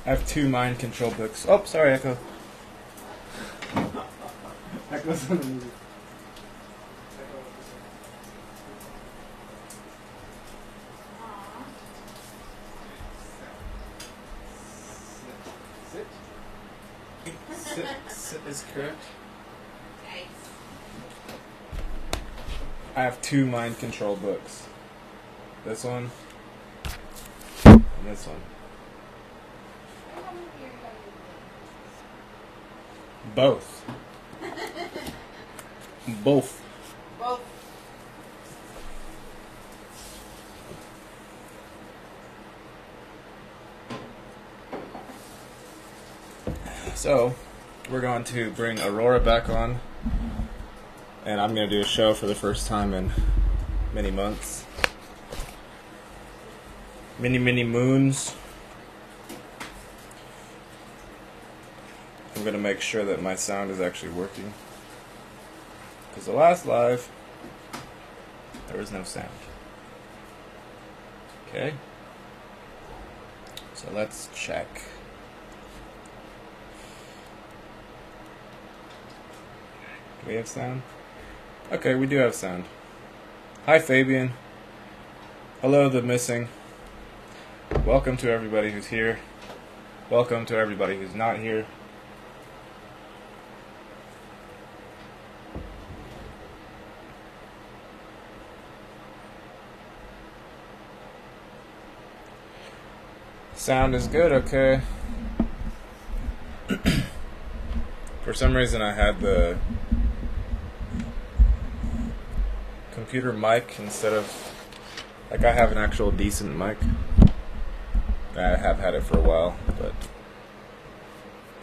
I have 2 mind control books. Oh, sorry, Echo. Echo's on the music. Sit is correct. Nice. I have 2 mind control books. This one and this one. Both. Both. Both. So, we're going to bring Aurora back on, and I'm going to do a show for the first time in many months. Many moons. I'm going to make sure that my sound is actually working. Because the last live, there was no sound. Okay? So let's check. Do we have sound? Okay, we do have sound. Hi, Fabian. Hello, the missing. Welcome to everybody who's here. Welcome to everybody who's not here. Sound is good, okay. For some reason I had the computer mic instead of, like, I have an actual decent mic. I have had it for a while, but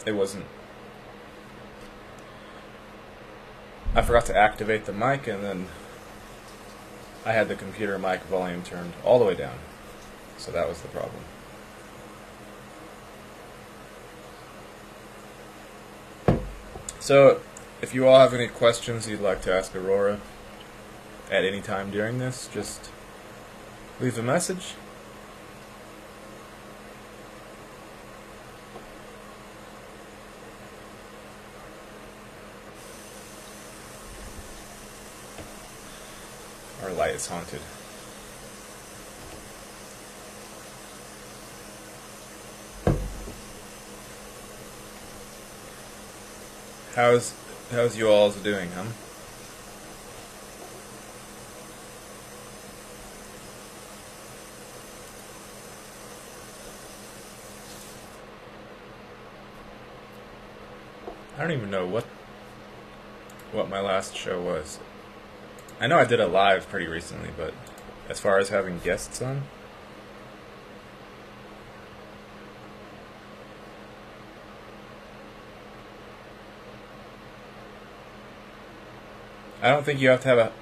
it wasn't. I forgot to activate the mic, and then I had the computer mic volume turned all the way down. So that was the problem. So, if you all have any questions you'd like to ask Aurora at any time during this, just leave a message. Our light is haunted. How's you all's doing, huh? I don't even know what my last show was. I know I did a live pretty recently, but as far as having guests on, I don't think you have to have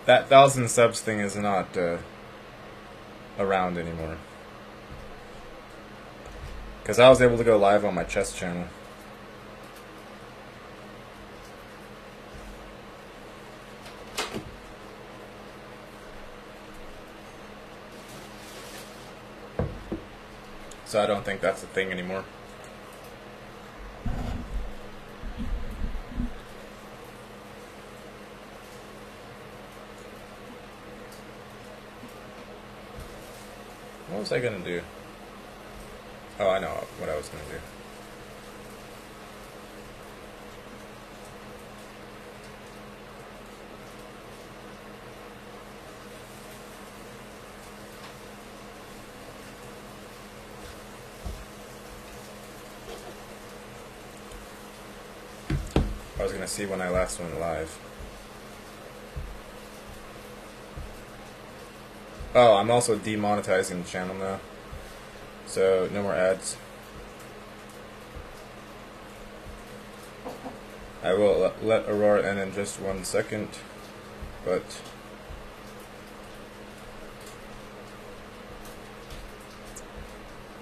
that 1,000 subs thing is not around anymore. Because I was able to go live on my chess channel. So I don't think that's a thing anymore. What was I gonna do? Oh, I know what I was gonna do. I was gonna see when I last went live. Oh, I'm also demonetizing the channel now, so no more ads. I will let Aurora in just 1 second, but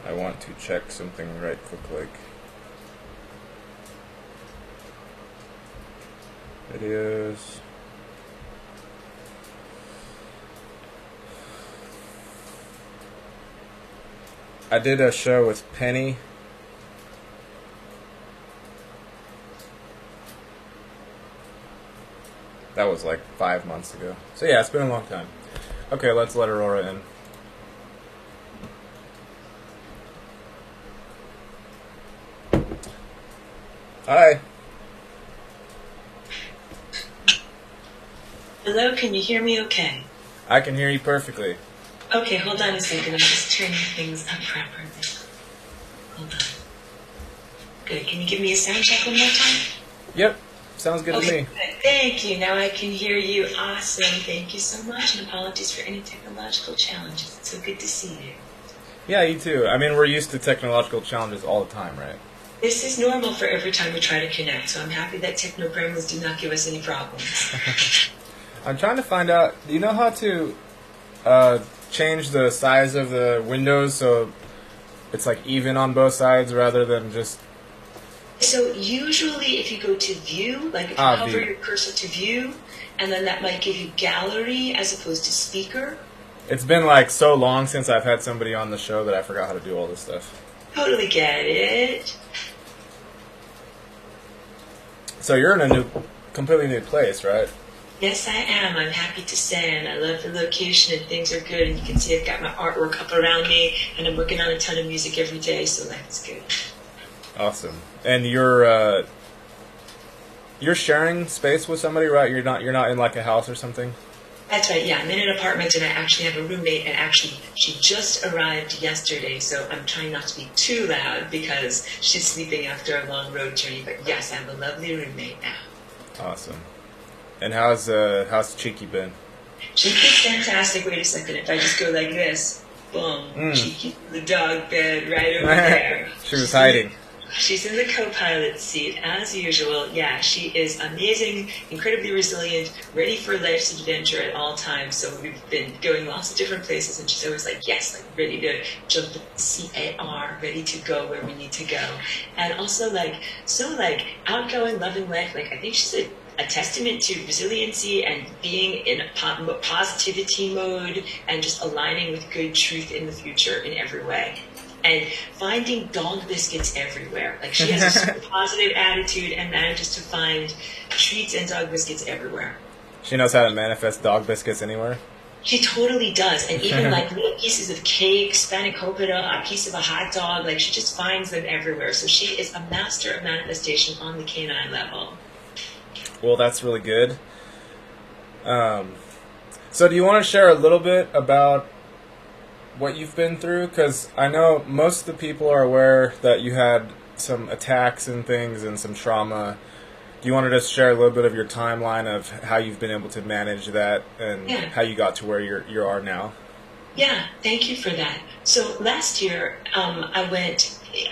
I want to check something right quick. Videos. I did a show with Penny That was like 5 months ago. So yeah, it's been a long time. Okay, let's let Aurora in. Hi. Hello, can you hear me okay? I can hear you perfectly. Okay, hold on a second. I'm just turning things up properly. Hold on. Good. Can you give me a sound check one more time? Yep, sounds good to me. Good. Thank you. Now I can hear you. Awesome. Thank you so much, and apologies for any technological challenges. It's so good to see you. Yeah, you too. I mean, we're used to technological challenges all the time, right? This is normal for every time we try to connect, so I'm happy that techno gremlins do not give us any problems. I'm trying to find out, do you know how to change the size of the windows so it's like even on both sides rather than just... So usually if you go to view, like if you hover view. your cursor to view, and then that might give you gallery as opposed to speaker. It's been like so long since I've had somebody on the show that I forgot how to do all this stuff. Totally get it. So you're in a completely new place, right? Yes, I am. I'm happy to say, and I love the location, and things are good. And you can see I've got my artwork up around me, and I'm working on a ton of music every day, so that's good. Awesome. And you're sharing space with somebody, right? You're not in like a house or something? That's right, yeah. I'm in an apartment, and I actually have a roommate, and actually she just arrived yesterday, so I'm trying not to be too loud because she's sleeping after a long road journey. But yes, I have a lovely roommate now. Awesome. And how's Cheeky been? Cheeky's fantastic. Wait a second. If I just go like this, boom, Cheeky's in the dog bed right over there. She was hiding. She's in the co-pilot seat, as usual. Yeah, she is amazing, incredibly resilient, ready for life's adventure at all times. So we've been going lots of different places, and she's always like, yes, like ready to jump the CAR, ready to go where we need to go. And also outgoing, loving life. Like, I think she's a testament to resiliency and being in positivity mode and just aligning with good truth in the future in every way. And finding dog biscuits everywhere. Like, she has a super positive attitude and manages to find treats and dog biscuits everywhere. She knows how to manifest dog biscuits anywhere? She totally does. And even like little pieces of cake, spanakopita, a piece of a hot dog, like she just finds them everywhere. So she is a master of manifestation on the canine level. Well, that's really good. So do you want to share a little bit about what you've been through? Because I know most of the people are aware that you had some attacks and things and some trauma. Do you want to just share a little bit of your timeline of how you've been able to manage that and how you got to where you are now? Yeah, thank you for that. So last year, I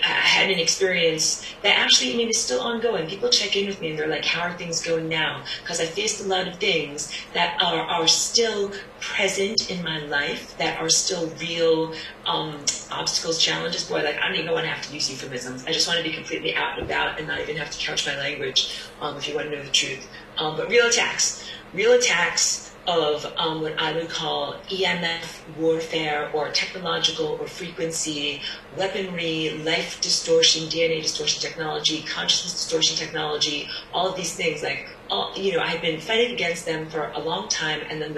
had an experience that actually, I mean, is still ongoing. People check in with me and they're like, how are things going now? Because I faced a lot of things that are still present in my life, that are still real obstacles, challenges. Boy, like, I don't even want to have to use euphemisms. I just want to be completely out and about and not even have to couch my language, if you want to know the truth. But real attacks of what I would call EMF warfare or technological or frequency, weaponry, life distortion, DNA distortion technology, consciousness distortion technology, all of these things. Like, I've been fighting against them for a long time, and then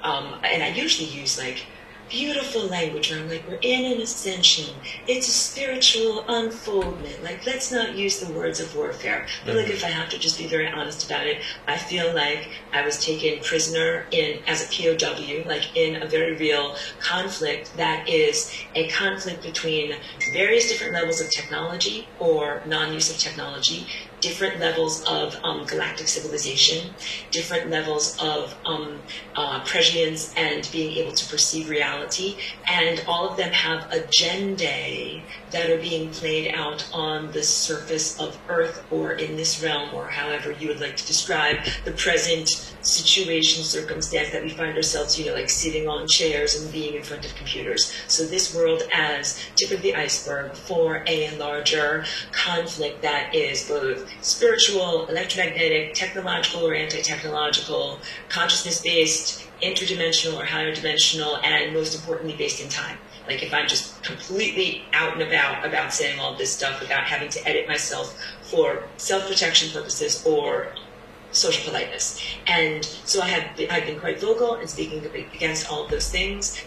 and I usually use like beautiful language where I'm like, we're in an ascension. It's a spiritual unfoldment. Like, let's not use the words of warfare. But like, if I have to just be very honest about it, I feel like I was taken prisoner as a POW, like in a very real conflict that is a conflict between various different levels of technology or non-use of technology, different levels of galactic civilization, different levels of prescience and being able to perceive reality, and all of them have agendae that are being played out on the surface of Earth or in this realm, or however you would like to describe the present situation, circumstance that we find ourselves, like sitting on chairs and being in front of computers. So this world as tip of the iceberg for a larger conflict that is both spiritual, electromagnetic, technological or anti-technological, consciousness-based, interdimensional or higher dimensional, and most importantly based in time. Like, if I'm just completely out and about saying all this stuff without having to edit myself for self-protection purposes or social politeness. And so I've been quite vocal in speaking against all of those things,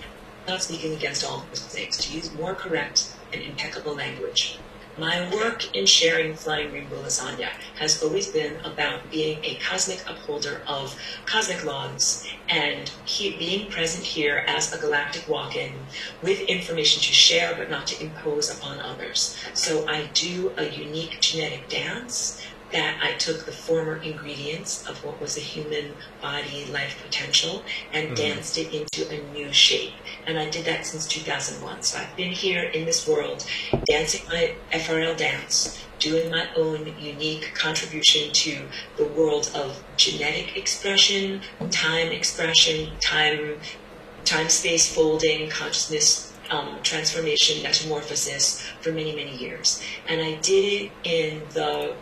not speaking against all of those things, to use more correct and impeccable language. My work in sharing Flying Rainbow Lasagna has always been about being a cosmic upholder of cosmic laws and being present here as a galactic walk-in with information to share but not to impose upon others. So I do a unique genetic dance that I took the former ingredients of what was a human body life potential and danced it into a new shape. And I did that since 2001. So I've been here in this world dancing my FRL dance, doing my own unique contribution to the world of genetic expression, time-space folding, consciousness transformation, metamorphosis for many, many years. And I did it in the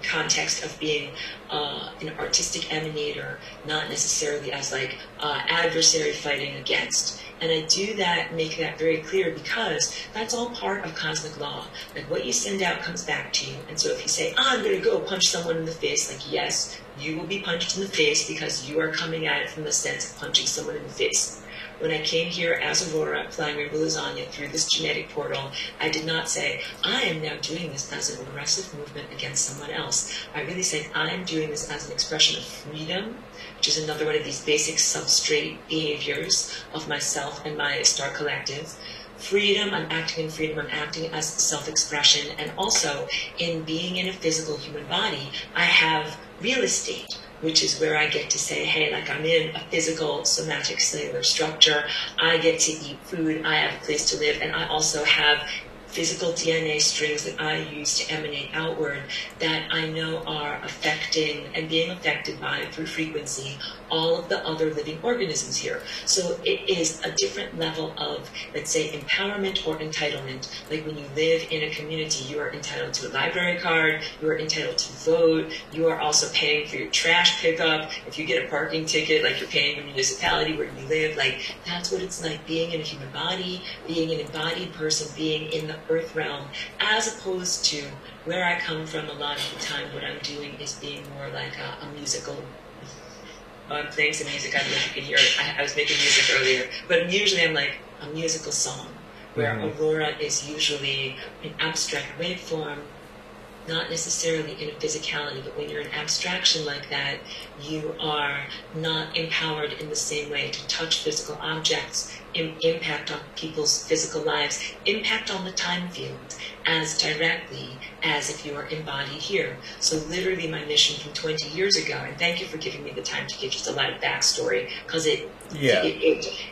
context of being an artistic emanator, not necessarily as like adversary fighting against. And I do that, make that very clear, because that's all part of cosmic law. Like what you send out comes back to you. And so if you say, I'm going to go punch someone in the face, like yes, you will be punched in the face because you are coming at it from the sense of punching someone in the face. When I came here as Aurora, Flying Rainbow Lasagna, through this genetic portal, I did not say, I am now doing this as an aggressive movement against someone else. I really said, I am doing this as an expression of freedom, which is another one of these basic substrate behaviors of myself and my star collective. Freedom, I'm acting in freedom, I'm acting as self-expression, and also in being in a physical human body, I have real estate, which is where I get to say, hey, like I'm in a physical, somatic, cellular structure. I get to eat food. I have a place to live. And I also have physical DNA strings that I use to emanate outward that I know are affecting and being affected by, through frequency, all of the other living organisms here. So it is a different level of, let's say, empowerment or entitlement. Like when you live in a community, you are entitled to a library card, you are entitled to vote, you are also paying for your trash pickup. If you get a parking ticket, like you're paying the municipality where you live, like that's what it's like being in a human body, being an embodied person, being in the earth realm, as opposed to where I come from. A lot of the time what I'm doing is being more like a musical. I'm playing some music, I don't know if you can hear it. I was making music earlier, but usually I'm like a musical song, where Aurora is usually an abstract waveform, not necessarily in a physicality, but when you're an abstraction like that, you are not empowered in the same way to touch physical objects, impact on people's physical lives, impact on the time field as directly as if you are embodied here. So literally my mission from 20 years ago, and thank you for giving me the time to give just a lot of backstory, because it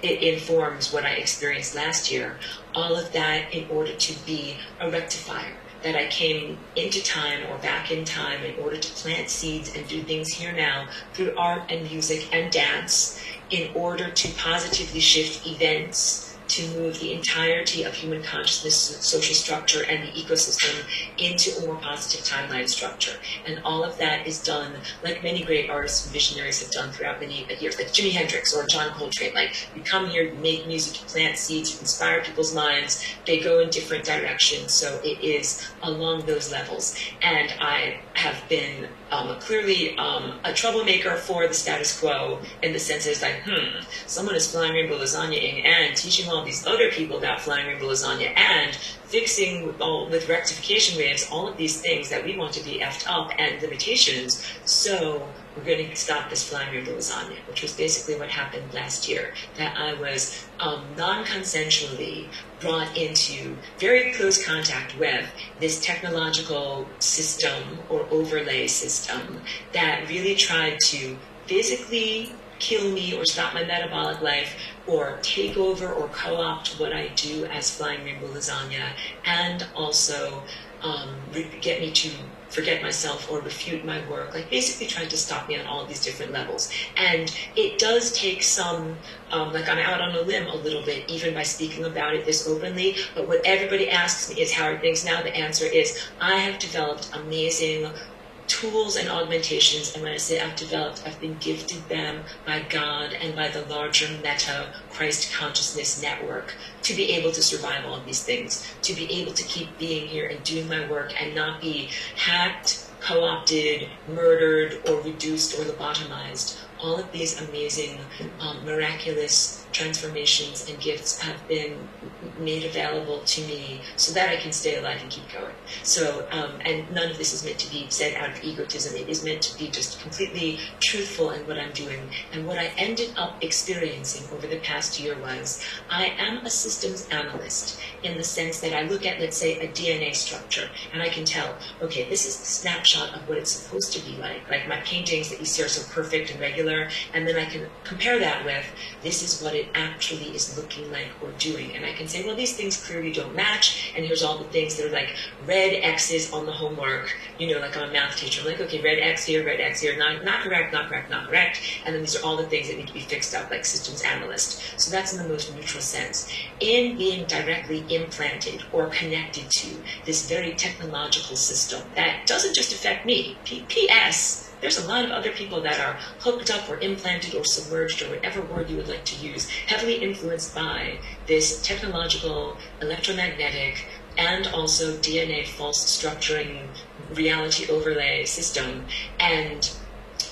informs what I experienced last year. All of that in order to be a rectifier, that I came into time or back in time in order to plant seeds and do things here now through art and music and dance, in order to positively shift events to move the entirety of human consciousness, social structure, and the ecosystem into a more positive timeline structure. And all of that is done like many great artists and visionaries have done throughout many years, like Jimi Hendrix or John Coltrane. Like, you come here, you make music, you plant seeds, you inspire people's minds, they go in different directions. So it is along those levels. And I have been clearly a troublemaker for the status quo, in the sense it's like, someone is flying rainbow lasagnaing and teaching all these other people about flying rainbow lasagna and fixing with rectification waves all of these things that we want to be effed up and limitations. So we're going to stop this flying rainbow lasagna, which was basically what happened last year, that I was non-consensually brought into very close contact with this technological system or overlay system that really tried to physically kill me or stop my metabolic life or take over or co-opt what I do as Flying Rainbow Lasagna, and also get me to forget myself or refute my work, like basically trying to stop me on all of these different levels. And it does take some, like I'm out on a limb a little bit, even by speaking about it this openly, but what everybody asks me is, how are things now? The answer is, I have developed amazing tools and augmentations, and when I say I've developed, I've been gifted them by God and by the larger meta Christ consciousness network to be able to survive all of these things, to be able to keep being here and doing my work and not be hacked, co-opted, murdered, or reduced or lobotomized. All of these amazing, miraculous transformations and gifts have been made available to me so that I can stay alive and keep going. So, and none of this is meant to be said out of egotism. It is meant to be just completely truthful in what I'm doing. And what I ended up experiencing over the past year was, I am a systems analyst in the sense that I look at, let's say, a DNA structure, and I can tell, okay, this is the snapshot of what it's supposed to be like my paintings that you see are so perfect and regular, and then I can compare that with, this is what it actually is looking like or doing. And I can say, well, these things clearly don't match, and here's all the things that are like red X's on the homework, like I'm a math teacher. I'm like, okay, red X here, not correct, not correct, not correct. And then these are all the things that need to be fixed up, like systems analyst. So that's in the most neutral sense. In being directly implanted or connected to this very technological system that doesn't just affect me, P.S., there's a lot of other people that are hooked up or implanted or submerged or whatever word you would like to use, heavily influenced by this technological, electromagnetic, and also DNA false structuring reality overlay system. And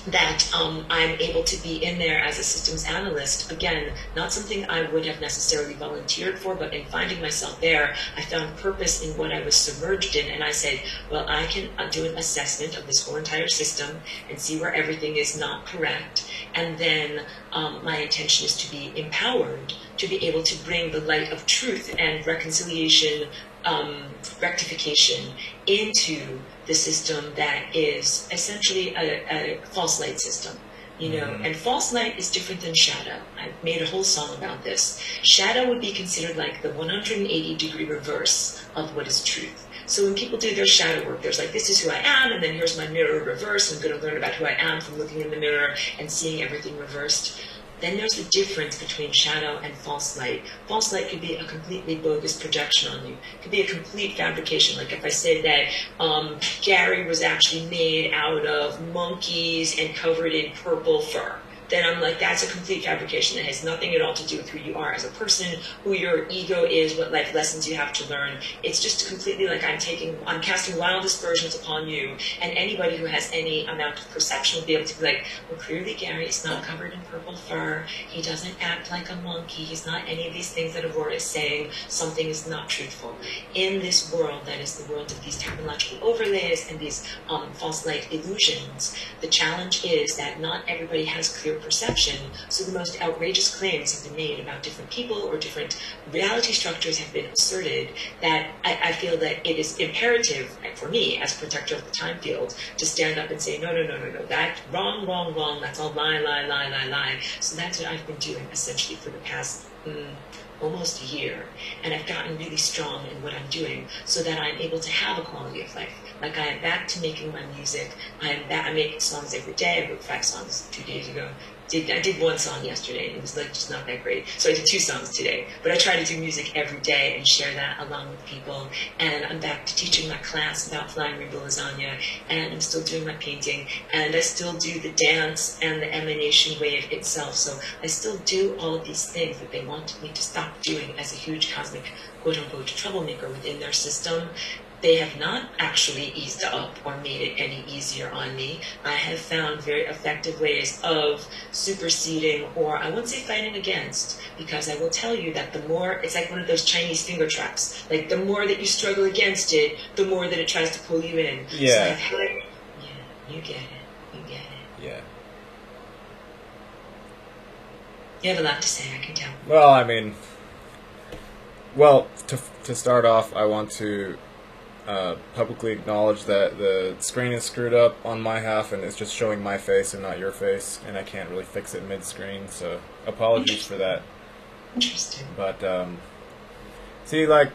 that I'm able to be in there as a systems analyst. Again, not something I would have necessarily volunteered for, but in finding myself there, I found purpose in what I was submerged in, and I said, well, I can do an assessment of this whole entire system and see where everything is not correct, and then my intention is to be empowered to be able to bring the light of truth and reconciliation, rectification into the system that is essentially a false light system, and false light is different than shadow. I made a whole song about this. Shadow would be considered like the 180-degree reverse of what is truth. So when people do their shadow work, there's like, this is who I am, and then here's my mirror reverse. I'm going to learn about who I am from looking in the mirror and seeing everything reversed. Then there's a difference between shadow and false light. False light could be a completely bogus projection on you. It could be a complete fabrication. Like if I say that Gary was actually made out of monkeys and covered in purple fur, then I'm like, that's a complete fabrication that has nothing at all to do with who you are as a person, who your ego is, what life lessons you have to learn. It's just completely like I'm casting wild aspersions upon you, and anybody who has any amount of perception will be able to be like, well, clearly Gary is not covered in purple fur, he doesn't act like a monkey, he's not any of these things that Aurora is saying, something is not truthful. In this world that is the world of these technological overlays and these false light illusions, the challenge is that not everybody has clear perception, so the most outrageous claims have been made about different people or different reality structures have been asserted that I feel that it is imperative for me as a protector of the time field to stand up and say, no, that's wrong, that's all lie. So that's what I've been doing essentially for the past almost a year, and I've gotten really strong in what I'm doing so that I'm able to have a quality of life. Like I am back to making my music. I make songs every day. I wrote 5 songs 2 days ago. I did 1 song yesterday. It was like just not that great. So I did 2 songs today. But I try to do music every day and share that along with people. And I'm back to teaching my class about flying rainbow lasagna. And I'm still doing my painting. And I still do the dance and the emanation wave itself. So I still do all of these things that they want me to stop doing as a huge cosmic quote-unquote troublemaker within their system. They have not actually eased up or made it any easier on me. I have found very effective ways of superseding, or I won't say fighting against, because I will tell you that the more, it's like one of those Chinese finger traps. Like the more that you struggle against it, the more that it tries to pull you in. Yeah. So I've had, you get it. Yeah. You have a lot to say, I can tell. Well, I mean, to start off, I want to publicly acknowledge that the screen is screwed up on my half and it's just showing my face and not your face, and I can't really fix it mid-screen, so apologies for that. Interesting. But, see, like,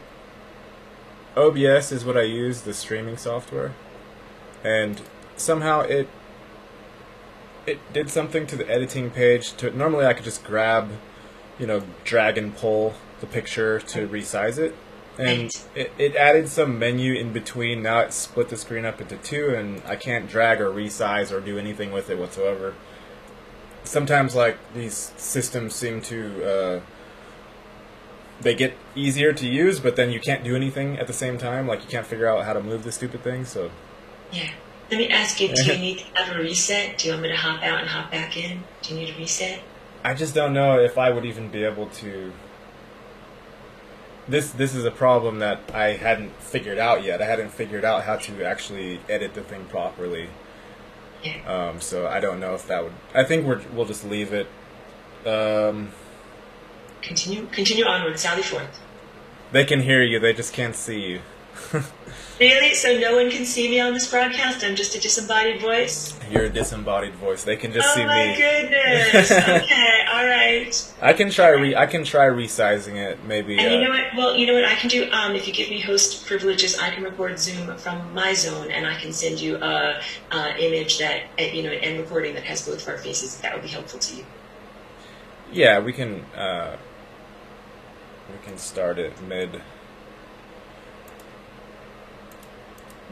OBS is what I use, the streaming software, and somehow it did something to the editing page. Normally I could just grab, drag and pull the picture to resize it. And it added some menu in between. Now it split the screen up into 2, and I can't drag or resize or do anything with it whatsoever. Sometimes, like, these systems seem to, they get easier to use, but then you can't do anything at the same time. Like, you can't figure out how to move the stupid thing, so... Yeah. Let me ask you, do you need to have a reset? Do you want me to hop out and hop back in? Do you need a reset? I just don't know if I would even be able to. This is a problem that I hadn't figured out yet. I hadn't figured out how to actually edit the thing properly. Yeah. So I don't know if that would. I think we'll just leave it. Continue onward. Sally forth. They can hear you. They just can't see you. Really? So no one can see me on this broadcast? I'm just a disembodied voice? You're a disembodied voice. They can just see me. Oh my goodness. Okay, all right. I can try resizing it, maybe. And you know what? Well, you know what I can do? If you give me host privileges, I can record Zoom from my zone, and I can send you a image that an end recording that has both of our faces. That would be helpful to you. Yeah, we can start it mid.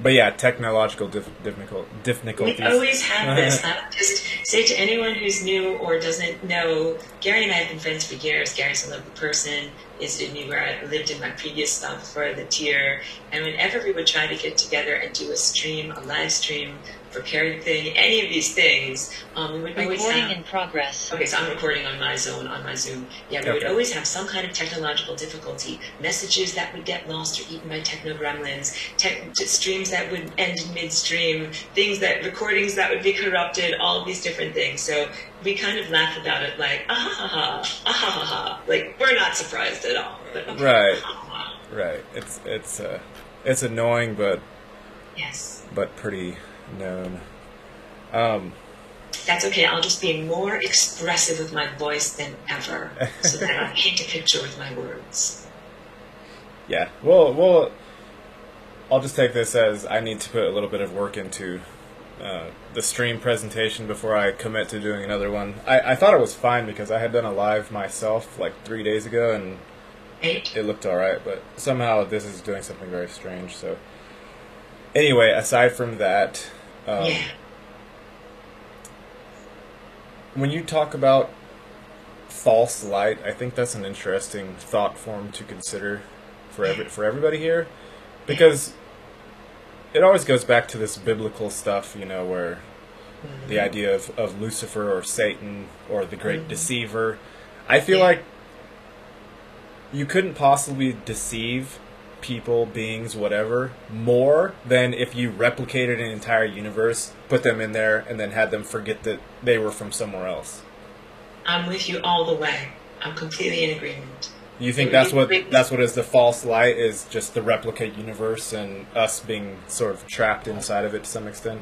But yeah, technological difficulties. We always have this. I would just say to anyone who's new or doesn't know, Gary and I have been friends for years. Gary's a lovely person, visited me where I lived in my previous stop before the tier. And whenever we would try to get together and do a live stream, prepare thing, any of these things, we would always have... Recording in progress. Okay, so I'm recording on my zone, on my Zoom. Yeah, we would always have some kind of technological difficulty. Messages that would get lost or eaten by techno gremlins, streams that would end in midstream, recordings that would be corrupted, all of these different things. So we kind of laugh about it like, ah ha ha, ah ha ha ha. Like, we're not surprised at all. But okay, right. Ah, ha, ha. Right. It's annoying, but Yes. But pretty known. That's okay. I'll just be more expressive with my voice than ever, so that I paint a picture with my words. Yeah. Well, I'll just take this as I need to put a little bit of work into the stream presentation before I commit to doing another one. I thought it was fine because I had done a live myself like 3 days ago, and it looked alright, but somehow this is doing something very strange. So anyway, aside from that, Yeah. when you talk about false light, I think that's an interesting thought form to consider for everybody here, because it always goes back to this biblical stuff, where the idea of Lucifer or Satan or the great deceiver. I feel like you couldn't possibly deceive people, beings, whatever, more than if you replicated an entire universe, put them in there, and then had them forget that they were from somewhere else. I'm with you all the way. I'm completely in agreement. You think that's what is the false light, is just the replicate universe and us being sort of trapped inside of it to some extent?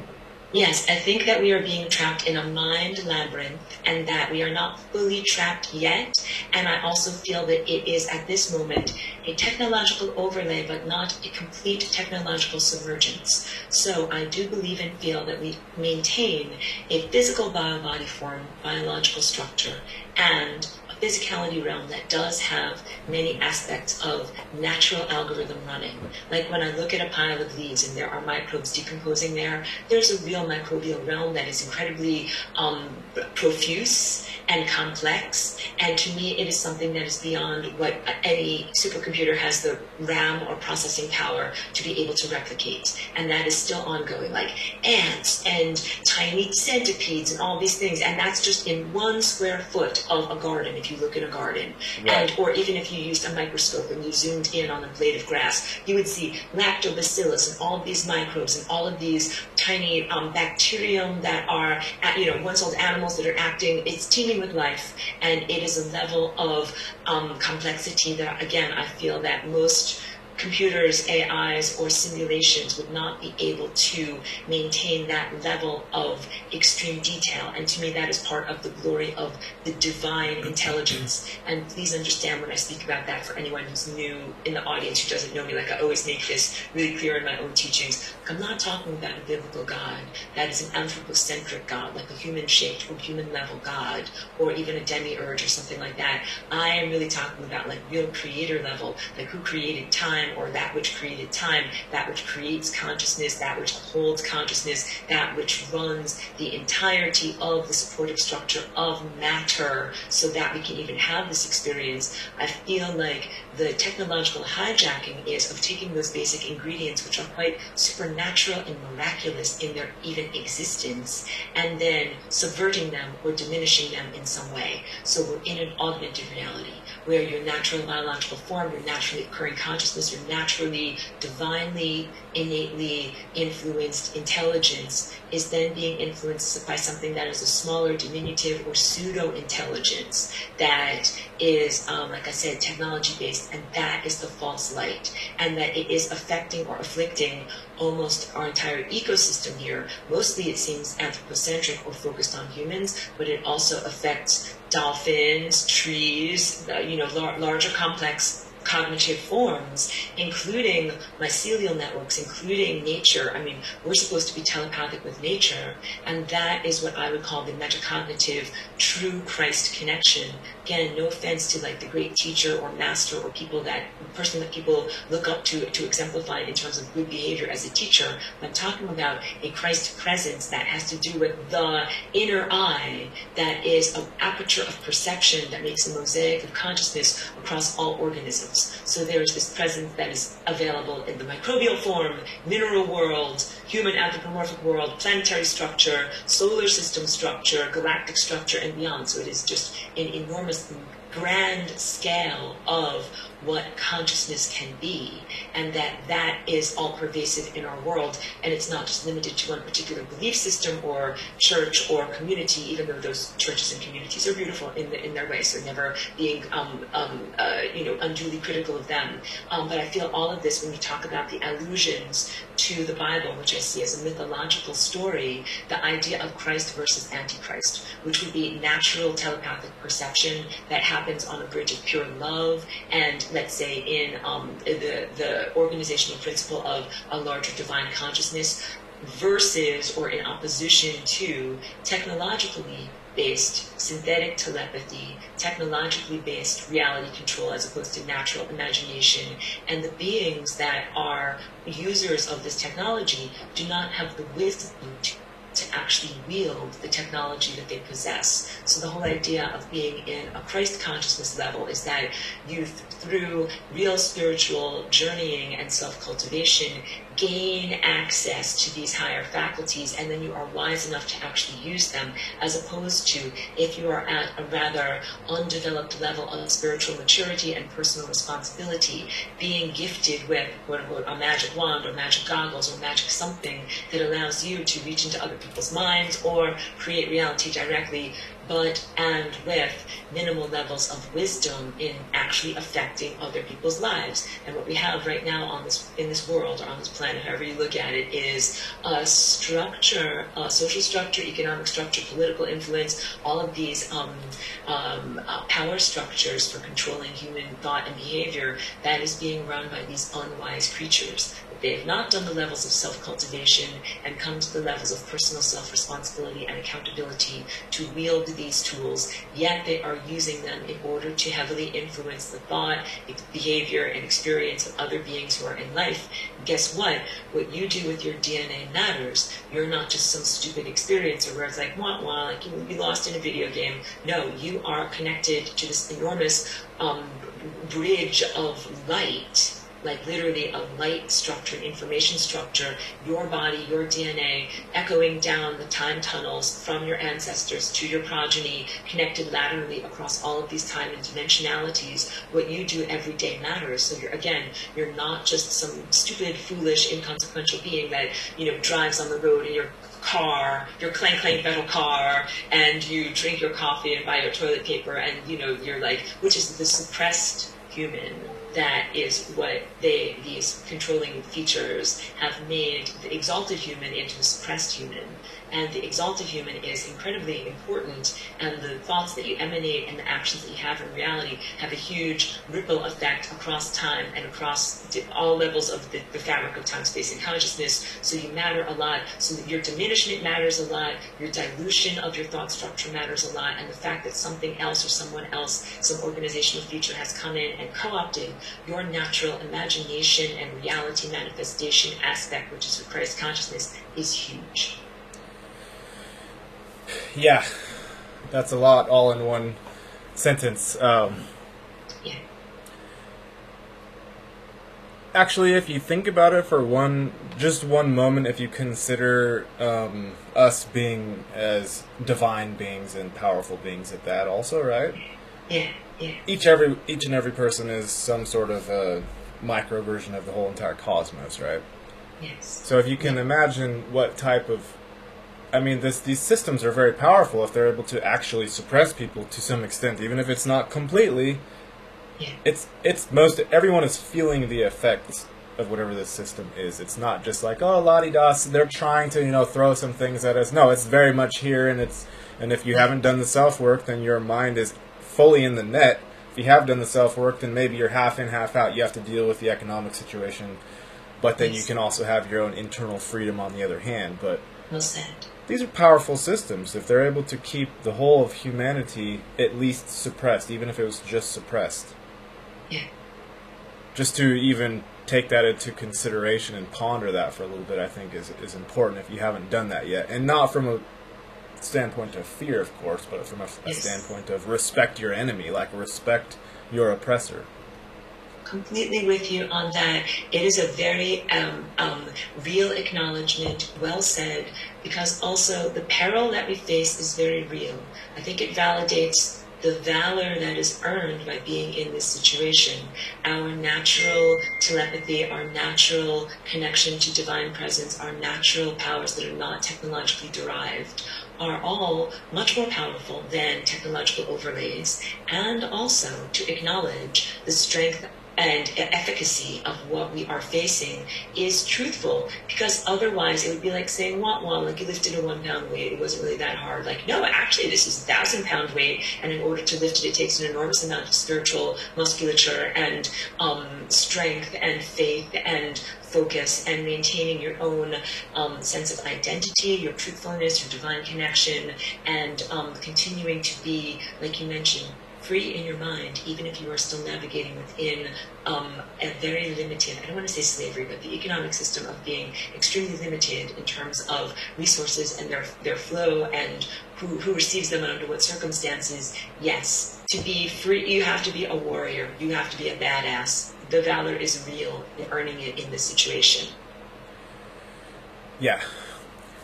Yes, I think that we are being trapped in a mind labyrinth, and that we are not fully trapped yet. And I also feel that it is, at this moment, a technological overlay, but not a complete technological submergence. So I do believe and feel that we maintain a physical biobody form, biological structure, and a physicality realm that does have many aspects of natural algorithm running. Like when I look at a pile of leaves and there are microbes decomposing there, there's a real microbial realm that is incredibly profuse and complex. And to me, it is something that is beyond what any supercomputer has the RAM or processing power to be able to replicate. And that is still ongoing, like ants and tiny centipedes and all these things. And that's just in 1 square foot of a garden, if you look in a garden. Right. Or even if you used a microscope and you zoomed in on a blade of grass, you would see lactobacillus and all of these microbes and all of these tiny bacterium that are, one-celled animals that are acting. It's teeming with life, and it is a level of complexity that, again, I feel that most computers, AIs, or simulations would not be able to maintain that level of extreme detail. And to me, that is part of the glory of the divine intelligence. And please understand when I speak about that, for anyone who's new in the audience who doesn't know me, like I always make this really clear in my own teachings, I'm not talking about a biblical God. That is an anthropocentric God, like a human-shaped or human-level God, or even a demiurge or something like that. I am really talking about like real creator level, like who created time, time, or that which created time, that which creates consciousness, that which upholds consciousness, that which runs the entirety of the supportive structure of matter so that we can even have this experience. I feel like the technological hijacking is of taking those basic ingredients, which are quite supernatural and miraculous in their even existence, and then subverting them or diminishing them in some way. So we're in an augmented reality where your natural biological form, your naturally occurring consciousness, your naturally, divinely, innately influenced intelligence is then being influenced by something that is a smaller, diminutive, or pseudo-intelligence that is, like I said, technology-based, and that is the false light, and that it is affecting or afflicting almost our entire ecosystem here. Mostly it seems anthropocentric or focused on humans, but it also affects dolphins, trees, larger complex cognitive forms, including mycelial networks, including nature. I mean, we're supposed to be telepathic with nature, and that is what I would call the metacognitive true Christ connection. Again, no offense to like the great teacher or master or person that people look up to exemplify in terms of good behavior as a teacher. I'm talking about a Christ presence that has to do with the inner eye, that is an aperture of perception that makes a mosaic of consciousness across all organisms. So there is this presence that is available in the microbial form, mineral world, human anthropomorphic world, planetary structure, solar system structure, galactic structure, and beyond. So it is just an enormous grand scale of what consciousness can be, and that is all pervasive in our world, and it's not just limited to one particular belief system or church or community, even though those churches and communities are beautiful in their way, so never being unduly critical of them. But I feel all of this when we talk about the allusions to the Bible, which I see as a mythological story, the idea of Christ versus Antichrist, which would be natural telepathic perception that happens on a bridge of pure love, and let's say in the organizational principle of a larger divine consciousness, versus or in opposition to technologically based synthetic telepathy, technologically based reality control as opposed to natural imagination. And the beings that are users of this technology do not have the wisdom to actually wield the technology that they possess. So the whole idea of being in a Christ consciousness level is that you, through real spiritual journeying and self-cultivation, gain access to these higher faculties, and then you are wise enough to actually use them, as opposed to if you are at a rather undeveloped level of spiritual maturity and personal responsibility, being gifted with, quote unquote, a magic wand or magic goggles or magic something that allows you to reach into other people's minds or create reality directly, but and with minimal levels of wisdom in actually affecting other people's lives. And what we have right now in this world, or on this planet, however you look at it, is a structure, social structure, economic structure, political influence, all of these power structures for controlling human thought and behavior that is being run by these unwise creatures. They have not done the levels of self-cultivation and come to the levels of personal self-responsibility and accountability to wield these tools, yet they are using them in order to heavily influence the thought, behavior, and experience of other beings who are in life. And guess what? What you do with your DNA matters. You're not just some stupid experiencer where it's like, wah, wah, like you will be lost in a video game. No, you are connected to this enormous bridge of light, like literally a light structure, an information structure, your body, your DNA, echoing down the time tunnels from your ancestors to your progeny, connected laterally across all of these time and dimensionalities. What you do every day matters. So you're not just some stupid, foolish, inconsequential being that, drives on the road in your car, your clank metal car, and you drink your coffee and buy your toilet paper, and you're like, which is the suppressed human. That is what these controlling features have made the exalted human into the suppressed human. And the exalted human is incredibly important, and the thoughts that you emanate and the actions that you have in reality have a huge ripple effect across time and across all levels of the fabric of time, space, and consciousness. So you matter a lot. So that your diminishment matters a lot, your dilution of your thought structure matters a lot, and the fact that something else or someone else, some organizational feature has come in and co-opted your natural imagination and reality manifestation aspect, which is the Christ consciousness, is huge. Yeah, that's a lot all in one sentence. Yeah. Actually, if you think about it for just one moment, if you consider us being as divine beings and powerful beings at that also, right? Yeah, yeah. Each and every person is some sort of a micro version of the whole entire cosmos, right? Yes. So if you can imagine what type of... I mean, these systems are very powerful if they're able to actually suppress people to some extent, even if it's not completely. Yeah. Everyone is feeling the effects of whatever this system is. It's not just like, oh, la-di-da, they're trying to, throw some things at us. No, it's very much here, and if you haven't done the self-work, then your mind is fully in the net. If you have done the self-work, then maybe you're half in, half out. You have to deal with the economic situation, but then you can also have your own internal freedom on the other hand. But well said. These are powerful systems if they're able to keep the whole of humanity at least suppressed, even if it was just suppressed. Yeah. Just to even take that into consideration and ponder that for a little bit, I think is important if you haven't done that yet. And not from a standpoint of fear, of course, but from a standpoint of respect your enemy, like respect your oppressor. Completely with you on that. It is a very real acknowledgement, well said, because also the peril that we face is very real. I think it validates the valor that is earned by being in this situation. Our natural telepathy, our natural connection to divine presence, our natural powers that are not technologically derived are all much more powerful than technological overlays, and also to acknowledge the strength and efficacy of what we are facing is truthful, because otherwise it would be like saying, wah, wah, like you lifted a 1 pound weight, it wasn't really that hard. Like, no, actually this is 1,000 pound weight, and in order to lift it, it takes an enormous amount of spiritual musculature and strength and faith and focus, and maintaining your own sense of identity, your truthfulness, your divine connection, and continuing to be, like you mentioned, free in your mind, even if you are still navigating within a very limited, I don't want to say slavery, but the economic system of being extremely limited in terms of resources and their flow and who receives them and under what circumstances. Yes, to be free, you have to be a warrior. You have to be a badass. The valor is real in earning it in this situation. Yeah.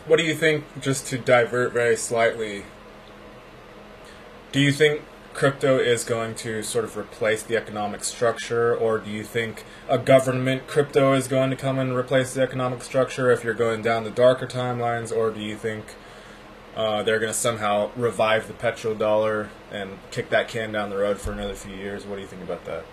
What do you think, just to divert very slightly, do you think crypto is going to sort of replace the economic structure, or do you think a government crypto is going to come and replace the economic structure if you're going down the darker timelines, or do you think they're going to somehow revive the petrodollar and kick that can down the road for another few years? What do you think about that?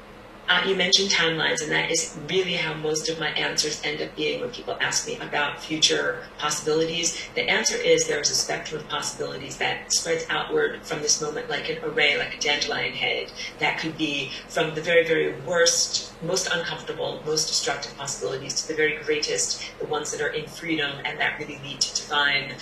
You mentioned timelines, and that is really how most of my answers end up being when people ask me about future possibilities. The answer is there is a spectrum of possibilities that spreads outward from this moment like an array, like a dandelion head. That could be from the very, very worst, most uncomfortable, most destructive possibilities to the very greatest, the ones that are in freedom and that really lead to divine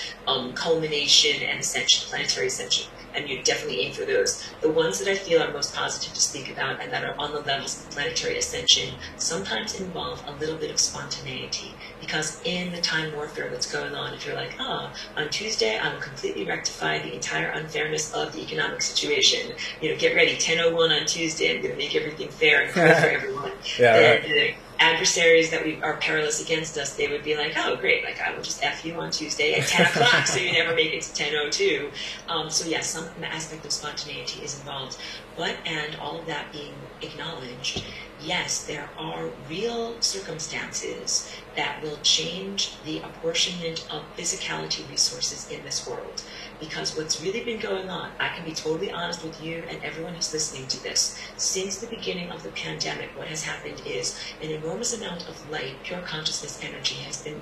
culmination and ascension, planetary ascension. And you definitely aim for those. The ones that I feel are most positive to speak about and that are on the levels of planetary ascension sometimes involve a little bit of spontaneity. Because in the time warfare that's going on, if you're like, on Tuesday, I'm completely rectify the entire unfairness of the economic situation. Get ready, 10:01 on Tuesday, I'm going to make everything fair and clear for everyone. Yeah, right. The adversaries that are perilous against us, they would be like, oh, great, like I will just F you on Tuesday at 10 o'clock, so you never make it to 10:02. So yes, some aspect of spontaneity is involved. But, and all of that being acknowledged, yes, there are real circumstances that will change the apportionment of physicality resources in this world. Because what's really been going on, I can be totally honest with you and everyone who's listening to this, since the beginning of the pandemic, what has happened is an enormous amount of light, pure consciousness energy,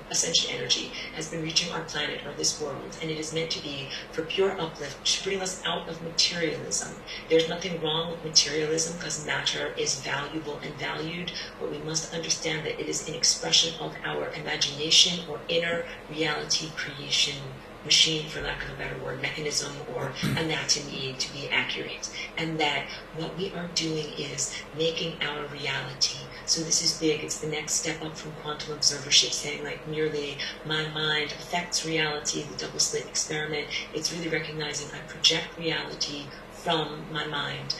ascension energy, has been reaching our planet or this world, and it is meant to be for pure uplift, to bring us out of materialism. There's nothing wrong with materialism because matter is valuable and valued, but we must understand that it is an expression of our imagination or inner reality creation machine, for lack of a better word, mechanism or anatomy to be accurate. And that what we are doing is making our reality. So this is big. It's the next step up from quantum observership, saying like merely my mind affects reality, the double slit experiment. It's really recognizing I project reality from my mind.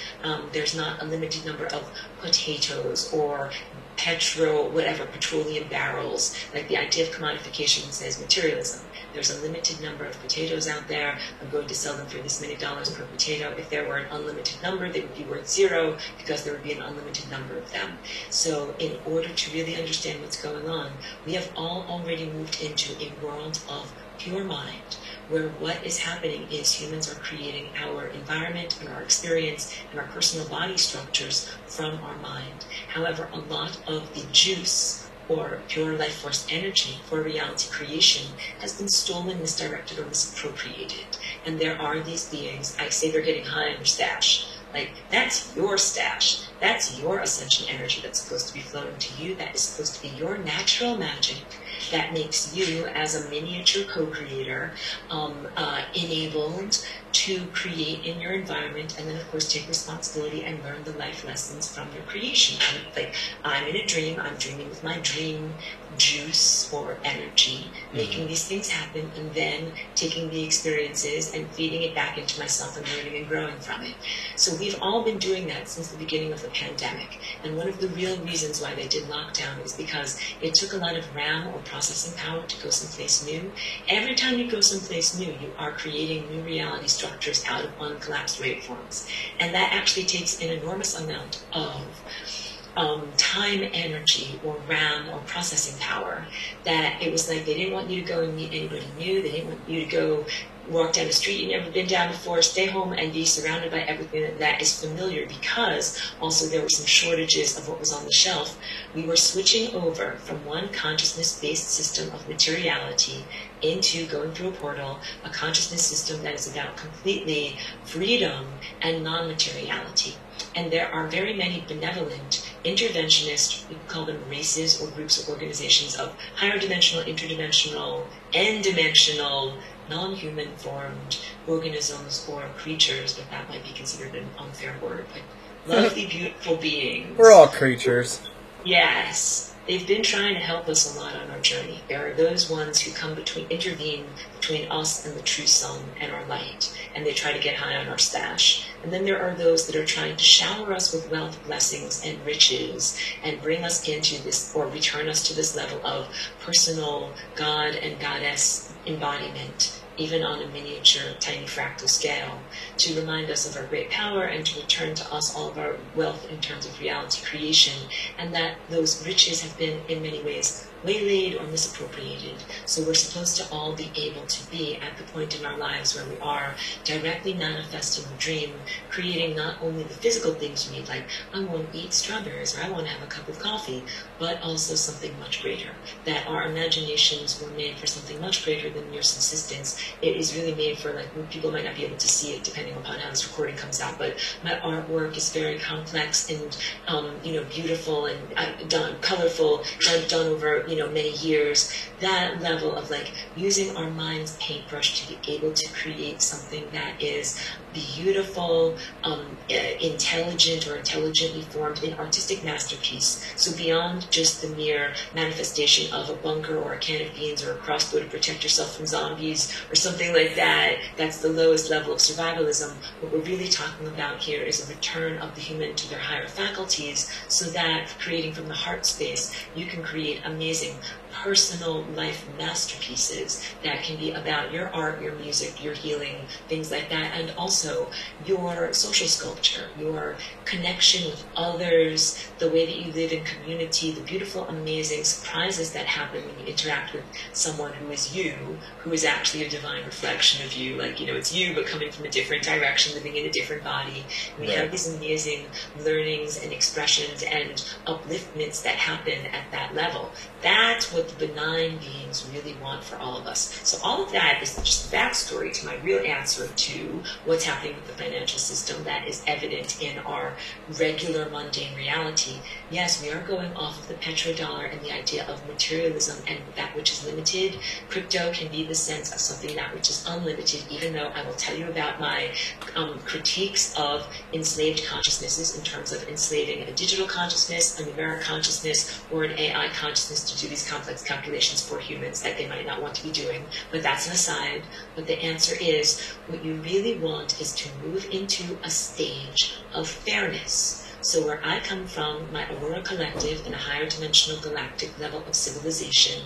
There's not a limited number of potatoes or petroleum barrels. Like the idea of commodification says materialism. There's a limited number of potatoes out there. I'm going to sell them for this many dollars per potato. If there were an unlimited number, they would be worth zero because there would be an unlimited number of them. So in order to really understand what's going on, we have all already moved into a world of pure mind, where what is happening is humans are creating our environment and our experience and our personal body structures from our mind. However, a lot of the juice or pure life force energy for reality creation has been stolen, misdirected, or misappropriated. And there are these beings, I say they're getting high on your stash. Like, that's your stash. That's your ascension energy that's supposed to be flowing to you. That is supposed to be your natural magic that makes you, as a miniature co-creator, enabled to create in your environment, and then of course take responsibility and learn the life lessons from your creation. Like, I'm in a dream, I'm dreaming with my dream juice or energy, making these things happen, and then taking the experiences and feeding it back into myself and learning and growing from it. So we've all been doing that since the beginning of the pandemic. And one of the real reasons why they did lockdown is because it took a lot of RAM or processing power to go someplace new. Every time you go someplace new, you are creating new reality structures out of uncollapsed waveforms. And that actually takes an enormous amount of time, energy, or RAM, or processing power, that it was like they didn't want you to go and meet anybody new. They didn't want you to go walk down the street you've never been down before, stay home and be surrounded by everything that is familiar, because also there were some shortages of what was on the shelf. We were switching over from one consciousness-based system of materiality into going through a portal, a consciousness system that is about completely freedom and non-materiality. And there are very many benevolent, interventionist, we call them races or groups or organizations of higher dimensional, interdimensional, n-dimensional, non-human formed organisms or creatures, but that might be considered an unfair word, but lovely, beautiful beings. We're all creatures. Yes. They've been trying to help us a lot on our journey. There are those ones who intervene between us and the true sun and our light, and they try to get high on our stash. And then there are those that are trying to shower us with wealth, blessings, and riches, and bring us into this, or return us to this level of personal God and Goddess embodiment, even on a miniature, tiny fractal scale, to remind us of our great power and to return to us all of our wealth in terms of reality creation, and that those riches have been, in many ways, waylaid or misappropriated. So we're supposed to all be able to be at the point in our lives where we are directly manifesting the dream, creating not only the physical things we need, like I want to eat strawberries or I want to have a cup of coffee, but also something much greater. That our imaginations were made for something much greater than mere subsistence. It is really made for, like, people might not be able to see it depending upon how this recording comes out, but my artwork is very complex and beautiful and colorful, done over many years. That level of like using our mind's paintbrush to be able to create something that is beautiful, intelligent or intelligently formed, an artistic masterpiece. So beyond just the mere manifestation of a bunker or a can of beans or a crossbow to protect yourself from zombies or something like that, that's the lowest level of survivalism. What we're really talking about here is a return of the human to their higher faculties, so that creating from the heart space, you can create amazing personal life masterpieces that can be about your art, your music, your healing, things like that, and also your social sculpture, your connection with others, the way that you live in community, the beautiful, amazing surprises that happen when you interact with someone who is you, who is actually a divine reflection of you. Like, it's you, but coming from a different direction, living in a different body. And we have these amazing learnings and expressions and upliftments that happen at that level. That's what what the benign beings really want for all of us. So all of that is just backstory to my real answer to what's happening with the financial system that is evident in our regular mundane reality. Yes, we are going off of the petrodollar and the idea of materialism and that which is limited. Crypto can be the sense of something that which is unlimited, even though I will tell you about my critiques of enslaved consciousnesses in terms of enslaving a digital consciousness, a numeric consciousness, or an AI consciousness to do these complex calculations for humans that they might not want to be doing. But that's an aside. But the answer is, what you really want is to move into a stage of fairness. So where I come from, my Aurora collective in a higher dimensional galactic level of civilization,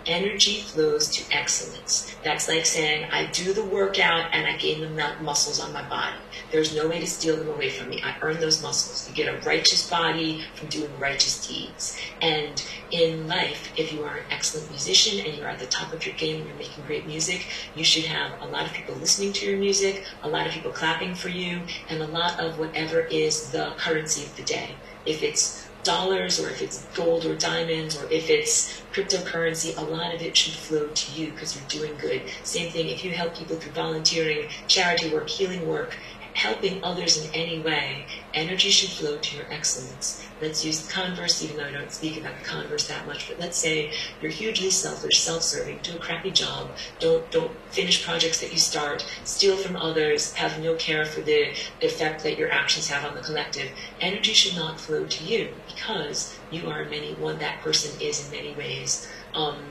energy flows to excellence. That's like saying, I do the workout and I gain the muscles on my body. There's no way to steal them away from me. I earn those muscles. You get a righteous body from doing righteous deeds. And in life, if you are an excellent musician and you're at the top of your game and you're making great music, you should have a lot of people listening to your music, a lot of people clapping for you, and a lot of whatever is the currency of the day. If it's dollars, or if it's gold or diamonds, or if it's cryptocurrency, a lot of it should flow to you because you're doing good. Same thing, if you help people through volunteering, charity work, healing work, helping others in any way, energy should flow to your excellence. Let's use the converse, even though I don't speak about the converse that much, but let's say you're hugely selfish, self-serving, do a crappy job, don't finish projects that you start, steal from others, have no care for the effect that your actions have on the collective. Energy should not flow to you because you are that person is in many ways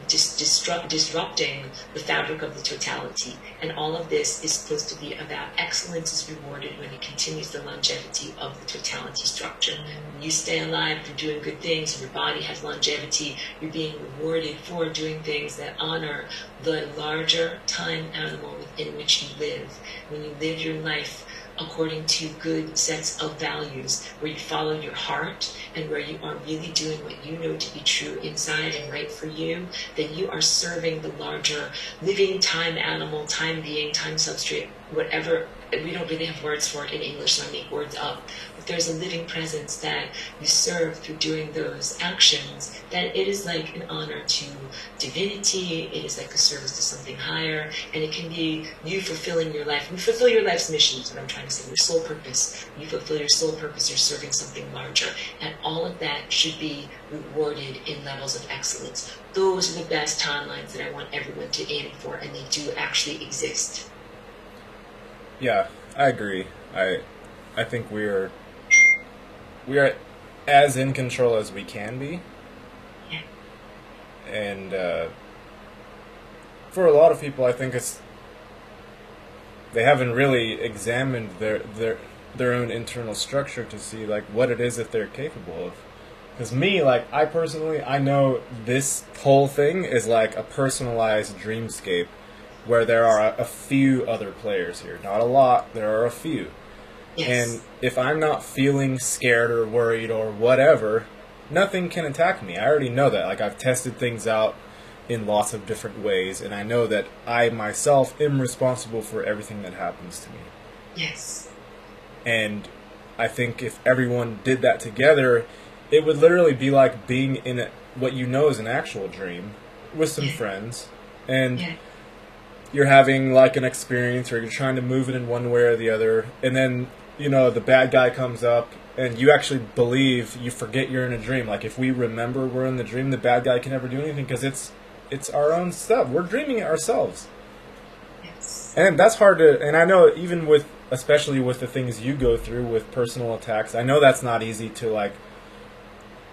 disrupting the fabric of the totality. And all of this is supposed to be about excellence is rewarded when it continues the longevity of the totality structure. When you stay alive through doing good things and your body has longevity, you're being rewarded for doing things that honor the larger time animal within which you live. When you live your life according to good sets of values, where you follow your heart and where you are really doing what you know to be true inside and right for you, then you are serving the larger living time animal, time being, time substrate, whatever. We don't really have words for it in English, so I make words up. But there's a living presence that you serve through doing those actions, that it is like an honor to divinity, it is like a service to something higher, and it can be you fulfilling your life. You fulfill your life's mission, is what I'm trying to say, your soul purpose. You fulfill your soul purpose, you're serving something larger. And all of that should be rewarded in levels of excellence. Those are the best timelines that I want everyone to aim for, and they do actually exist. Yeah, I agree. I think we are as in control as we can be. Yeah. And for a lot of people, I think they haven't really examined their own internal structure to see like what it is that they're capable of. Because me, like I personally, I know this whole thing is like a personalized dreamscape, where there are a few other players here. Not a lot, there are a few. Yes. And if I'm not feeling scared or worried or whatever, nothing can attack me. I already know that. Like, I've tested things out in lots of different ways, and I know that I myself am responsible for everything that happens to me. Yes. And I think if everyone did that together, it would literally be like being in what you know is an actual dream with some friends. And you're having like an experience, or you're trying to move it in one way or the other, and then, you know, the bad guy comes up, and you actually believe, you forget you're in a dream. Like, if we remember we're in the dream, the bad guy can never do anything, because it's our own stuff. We're dreaming it ourselves. Yes. And that's hard to, and I know even especially with the things you go through with personal attacks, I know that's not easy to like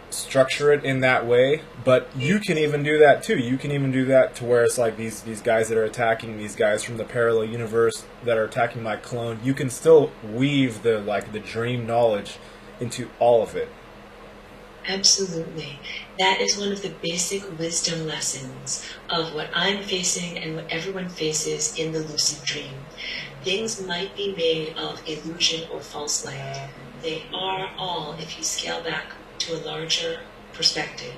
structure it in that way, but you can even do that too. You can even do that to where it's like these guys that are attacking these guys from the parallel universe that are attacking my clone. You can still weave the dream knowledge into all of it. Absolutely. That is one of the basic wisdom lessons of what I'm facing and what everyone faces in the lucid dream. Things might be made of illusion or false light. They are all, if you scale back to a larger perspective,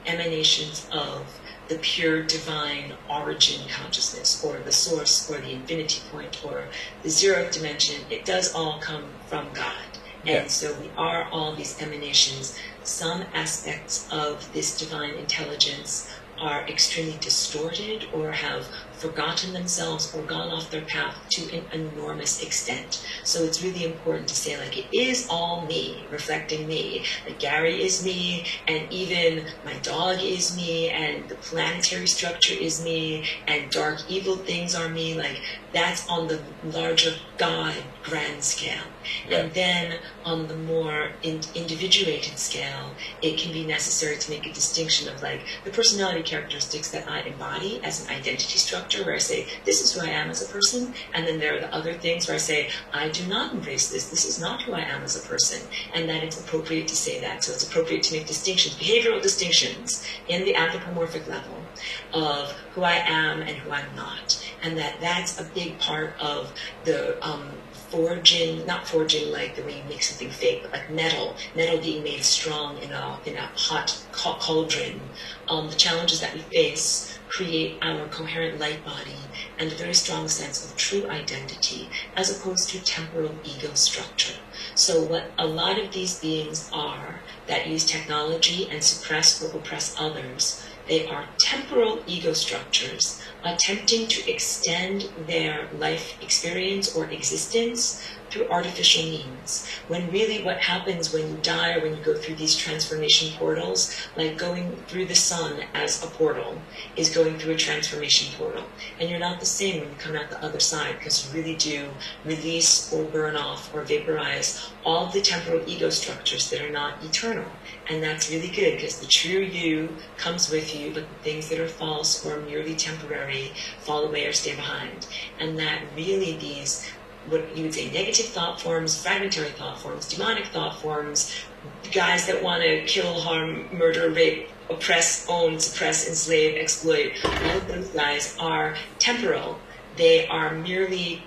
emanations of the pure divine origin consciousness, or the source, or the infinity point, or the zeroth dimension. It does all come from God. And so we are all these emanations. Some aspects of this divine intelligence are extremely distorted or have forgotten themselves or gone off their path to an enormous extent. So it's really important to say, like, it is all me, reflecting me. Like, Gary is me, and even my dog is me, and the planetary structure is me, and dark evil things are me. Like, that's on the larger God grand scale. Yeah. And then on the more individuated scale, it can be necessary to make a distinction of, like, the personality characteristics that I embody as an identity structure, where I say, this is who I am as a person, and then there are the other things where I say, I do not embrace this is not who I am as a person, and that it's appropriate to say that. So it's appropriate to make distinctions, behavioral distinctions, in the anthropomorphic level of who I am and who I'm not, and that's a big part of the not forging like the way you make something fake, but like metal being made strong in a hot cauldron. The challenges that we face create our coherent light body and a very strong sense of true identity, as opposed to temporal ego structure. So what a lot of these beings are that use technology and suppress or oppress others, they are temporal ego structures attempting to extend their life experience or existence through artificial means. When really what happens when you die or when you go through these transformation portals, like going through the sun as a portal is going through a transformation portal. And you're not the same when you come out the other side, because you really do release or burn off or vaporize all of the temporal ego structures that are not eternal. And that's really good, because the true you comes with you, but the things that are false or merely temporary fall away or stay behind. And that really these, what you would say, negative thought forms, fragmentary thought forms, demonic thought forms, guys that want to kill, harm, murder, rape, oppress, own, suppress, enslave, exploit, all of those guys are temporal. They are merely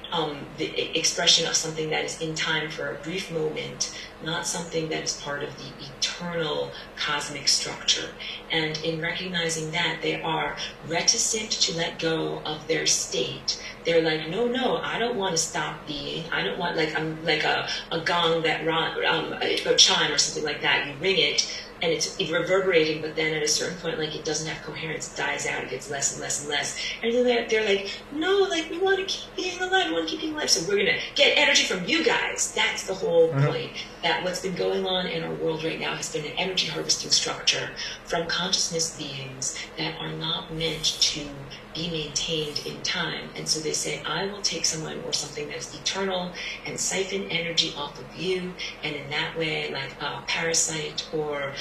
the expression of something that is in time for a brief moment, not something that is part of the eternal cosmic structure. And in recognizing that, they are reticent to let go of their state. They're like, no, I don't want to stop being. I don't want, like, I'm like a gong that a chime or something like that. You ring it, and it's reverberating, but then at a certain point, like, it doesn't have coherence, it dies out, it gets less and less and less. And then they're like, no, like, we want to keep being alive, we want to keep being alive, so we're going to get energy from you guys. That's the whole point. That what's been going on in our world right now has been an energy harvesting structure from consciousness beings that are not meant to be maintained in time. And so they say, I will take someone or something that's eternal and siphon energy off of you, and in that way, like a parasite or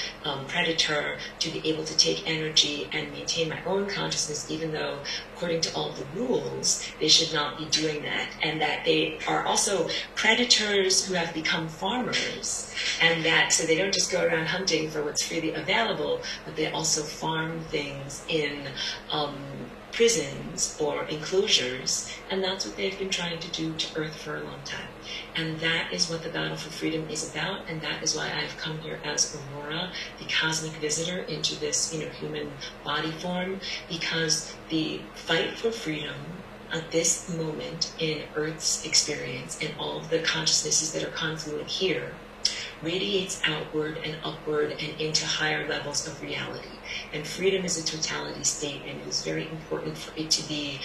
predator, to be able to take energy and maintain my own consciousness, even though according to all the rules they should not be doing that. And that they are also predators who have become farmers, and that so they don't just go around hunting for what's freely available, but they also farm things in prisons or enclosures, and that's what they've been trying to do to Earth for a long time. And that is what the battle for freedom is about, and that is why I've come here as Aurora, the cosmic visitor into this, human body form, because the fight for freedom at this moment in Earth's experience and all of the consciousnesses that are confluent here radiates outward and upward and into higher levels of reality. And freedom is a totality state, and it is very important for it to be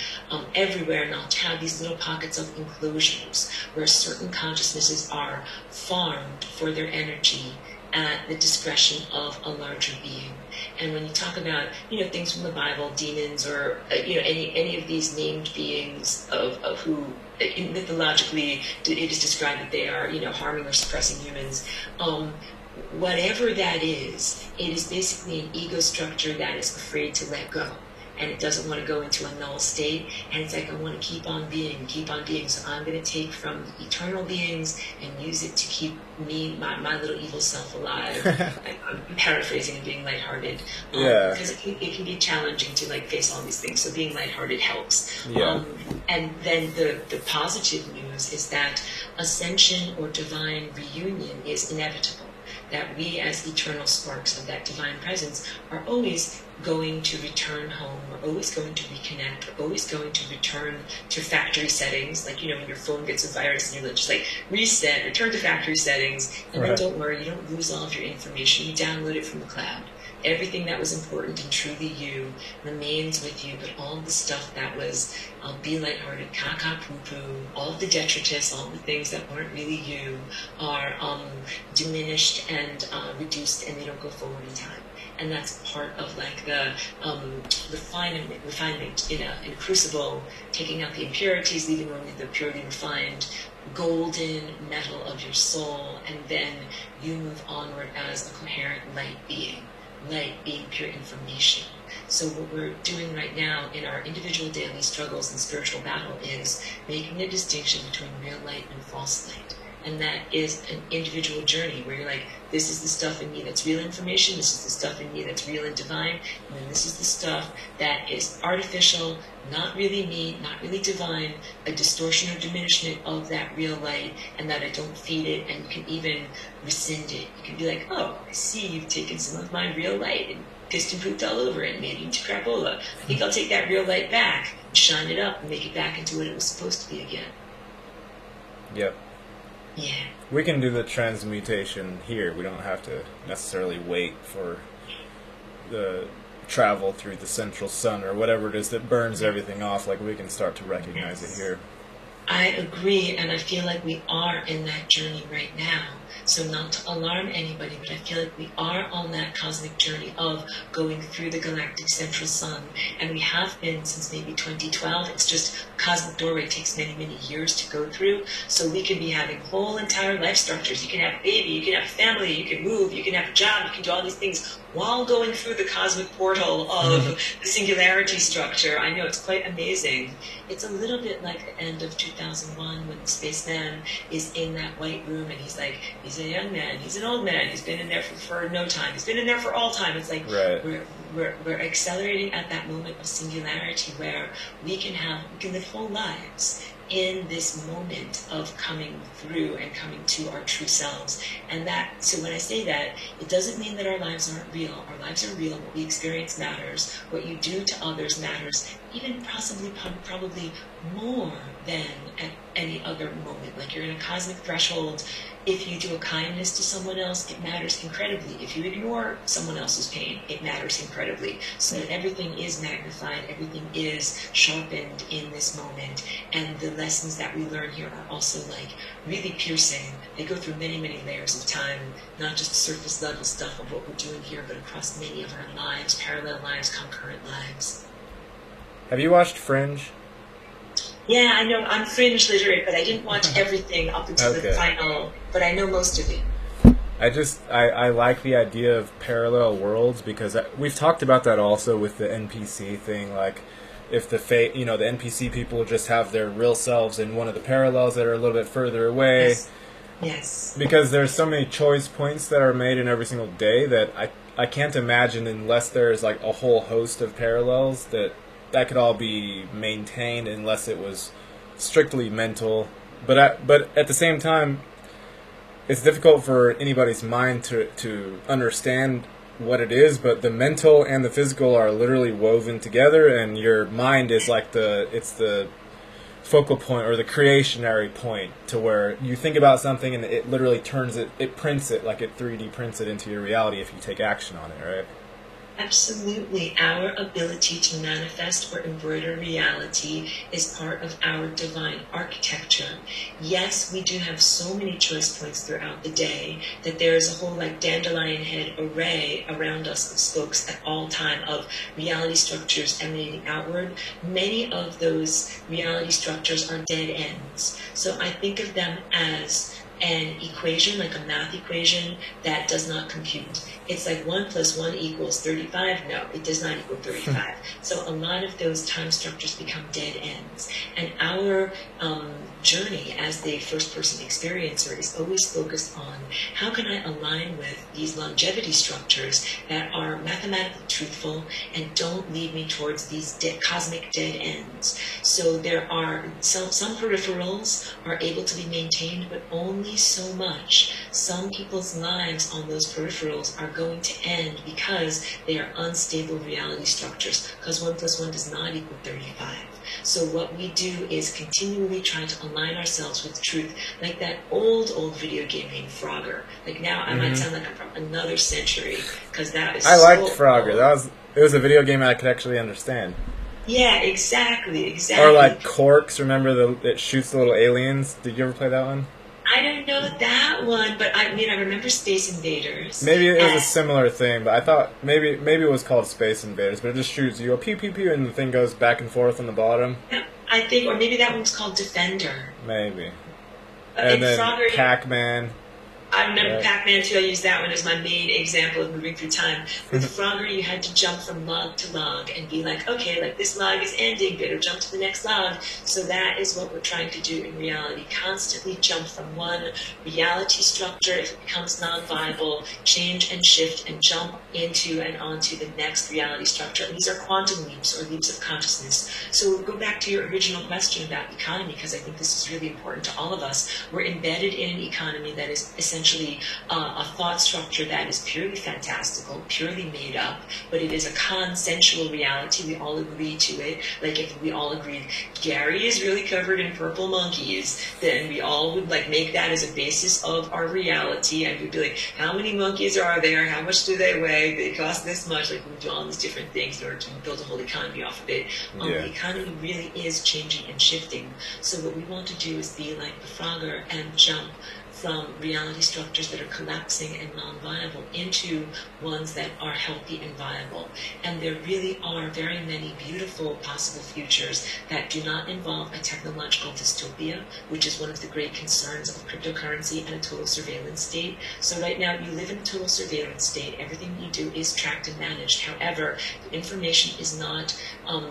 everywhere, not to have these little pockets of enclosures where certain consciousnesses are farmed for their energy at the discretion of a larger being. And when you talk about, things from the Bible, demons, or any of these named beings of who mythologically it is described that they are, harming or suppressing humans, whatever that is, it is basically an ego structure that is afraid to let go. And it doesn't want to go into a null state. And it's like, I want to keep on being. So I'm going to take from the eternal beings and use it to keep me, my little evil self alive. I'm paraphrasing and being lighthearted. Because it can be challenging to face all these things. So being lighthearted helps. Yeah. And then the positive news is that ascension or divine reunion is inevitable. That we as eternal sparks of that divine presence are always going to return home, we're always going to reconnect, we're always going to return to factory settings, when your phone gets a virus and you're just reset, return to factory settings, and then don't worry, you don't lose all of your information, you download it from the cloud. everything that was important and truly you remains with you, but all the stuff that was be lighthearted, caca poo poo, all the detritus, all the things that weren't really you are diminished and reduced, and they don't go forward in time. And that's part of like the refinement in a crucible, taking out the impurities, leaving only the purely refined golden metal of your soul, and then you move onward as a coherent light being pure information. So what we're doing right now in our individual daily struggles and spiritual battle is making a distinction between real light and false light. And that is an individual journey where you're like, this is the stuff in me that's real information, this is the stuff in me that's real and divine, and then this is the stuff that is artificial, not really me, not really divine, a distortion or diminishment of that real light, and that I don't feed it, and you can even rescind it. You can be like, oh, I see you've taken some of my real light and pissed and pooped all over it and made it into crapola. I think I'll take that real light back and shine it up and make it back into what it was supposed to be again. Yep. Yeah. We can do the transmutation here. We don't have to necessarily wait for the travel through the central sun or whatever it is that burns everything off. Like, we can start to recognize it here. I agree, and I feel like we are in that journey right now. So not to alarm anybody, but I feel like we are on that cosmic journey of going through the galactic central sun, and we have been since maybe 2012. It's just cosmic doorway takes many, many years to go through. So we can be having whole entire life structures. You can have a baby, you can have a family, you can move, you can have a job, you can do all these things while going through the cosmic portal of the singularity structure. I know, it's quite amazing. It's a little bit like the end of 2001 when the spaceman is in that white room and he's like, he's a young man, he's an old man, he's been in there for no time, he's been in there for all time. It's like, right. We're accelerating at that moment of singularity where we can live whole lives in this moment of coming through and coming to our true selves. And so when I say that, it doesn't mean that our lives aren't real. Our lives are real. What we experience matters. What you do to others matters, even possibly probably more than at any other moment. Like, you're in a cosmic threshold. If you do a kindness to someone else, it matters incredibly. If you ignore someone else's pain, it matters incredibly. So that everything is magnified, everything is sharpened in this moment. And the lessons that we learn here are also like really piercing. They go through many, many layers of time, not just the surface level stuff of what we're doing here, but across many of our lives, parallel lives, concurrent lives. Have you watched Fringe? Yeah, I know. I'm fringe literate, but I didn't watch everything up until the final, but I know most of it. I like the idea of parallel worlds, because we've talked about that also with the NPC thing. Like, if the NPC people just have their real selves in one of the parallels that are a little bit further away. Yes. Because there's so many choice points that are made in every single day that I can't imagine, unless there's like a whole host of parallels, that could all be maintained unless it was strictly mental. But at the same time, it's difficult for anybody's mind to understand what it is, but the mental and the physical are literally woven together, and your mind is like it's the focal point or the creationary point, to where you think about something and it literally it prints it, like it 3D prints it into your reality if you take action on it, right? Absolutely. Our ability to manifest or embroider reality is part of our divine architecture. Yes, we do have so many choice points throughout the day that there is a whole like dandelion head array around us of spokes at all time of reality structures emanating outward. Many of those reality structures are dead ends. So I think of them as an equation, like a math equation that does not compute. It's like 1 + 1 = 35. No, it does not equal 35. So a lot of those time structures become dead ends. And our journey as the first-person experiencer is always focused on how can I align with these longevity structures that are mathematically truthful and don't lead me towards these cosmic dead ends. So there are some peripherals are able to be maintained, but only me so much. Some people's lives on those peripherals are going to end because they are unstable reality structures, because 1 + 1 does not equal 35. So what we do is continually try to align ourselves with truth, like that old video game named Frogger. Like now I might sound like I'm from another century, because that is I liked so Frogger. old. It was a video game I could actually understand. Yeah, exactly. Or like Corks, remember it shoots the little aliens? Did you ever play that one? I don't know that one, but I remember Space Invaders. Maybe it was a similar thing, but I thought maybe it was called Space Invaders, but it just shoots you, pew pew pew, and the thing goes back and forth on the bottom. I think, or maybe that one was called Defender. Maybe. And then Frogger, Pac-Man. I remember Pac-Man too. I used that one as my main example of moving through time. With Frogger, you had to jump from log to log and be like, okay, like this log is ending, better jump to the next log. So that is what we're trying to do in reality. Constantly jump from one reality structure, if it becomes non-viable, change and shift and jump into and onto the next reality structure. And these are quantum leaps or leaps of consciousness. So we'll go back to your original question about economy, because I think this is really important to all of us. We're embedded in an economy that is essentially a thought structure that is purely fantastical, purely made up, but it is a consensual reality. We all agree to it. Like if we all agreed Gary is really covered in purple monkeys, then we all would like make that as a basis of our reality, and we'd be like, how many monkeys are there? How much do they weigh? They cost this much. Like we do all these different things in order to build a whole economy off of it. The economy really is changing and shifting. So what we want to do is be like the Frogger and jump from reality structures that are collapsing and non-viable into ones that are healthy and viable. And there really are very many beautiful possible futures that do not involve a technological dystopia, which is one of the great concerns of cryptocurrency and a total surveillance state. So right now you live in a total surveillance state. Everything you do is tracked and managed. However, the information is not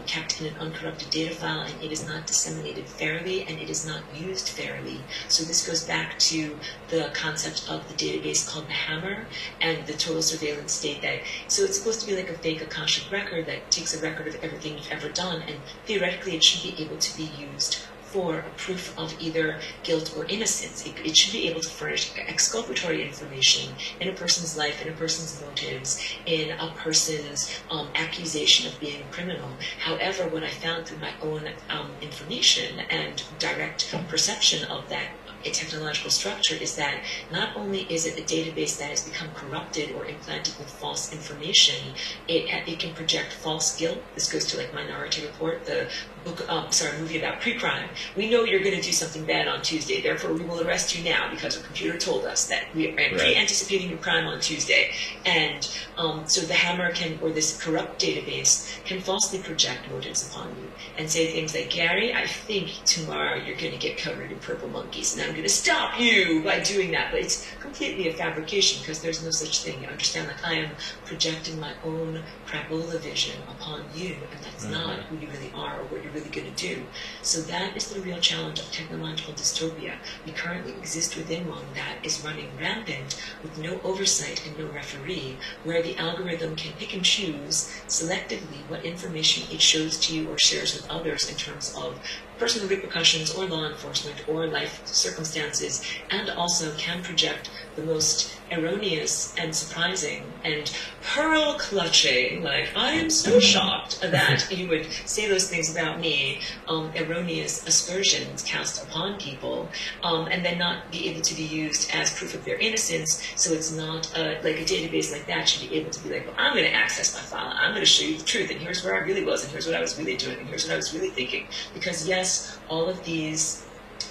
kept in an uncorrupted data file, and it is not disseminated fairly, and it is not used fairly. So this goes back to the concept of the database called the Hammer and the total surveillance state. So it's supposed to be like a fake Akashic record that takes a record of everything you've ever done, and theoretically it should be able to be used for a proof of either guilt or innocence. It should be able to furnish exculpatory information in a person's life, in a person's motives, in a person's accusation of being a criminal. However, what I found through my own information and direct perception of that technological structure is that not only is it a database that has become corrupted or implanted with false information, it can project false guilt. This goes to like Minority Report, the movie about pre-crime. We know you're going to do something bad on Tuesday, therefore we will arrest you now because our computer told us that we are pre-anticipating your crime on Tuesday. And so the Hammer or this corrupt database can falsely project motives upon you and say things like, Gary, I think tomorrow you're going to get covered in purple monkeys, and I'm going to stop you by doing that. But it's completely a fabrication, because there's no such thing. You understand? Like I am projecting my own crapola vision upon you, and that's not who you really are or what you're really going to do. So that is the real challenge of technological dystopia. We currently exist within one that is running rampant with no oversight and no referee, where the algorithm can pick and choose selectively what information it shows to you or shares with others in terms of personal repercussions or law enforcement or life circumstances, and also can project the most erroneous and surprising and pearl clutching, like, I am so shocked that you would say those things about me, erroneous aspersions cast upon people, and then not be able to be used as proof of their innocence. So it's not like a database like that should be able to be like, well, I'm going to access my file, I'm going to show you the truth, and here's where I really was, and here's what I was really doing, and here's what I was really thinking. Because yes, all of these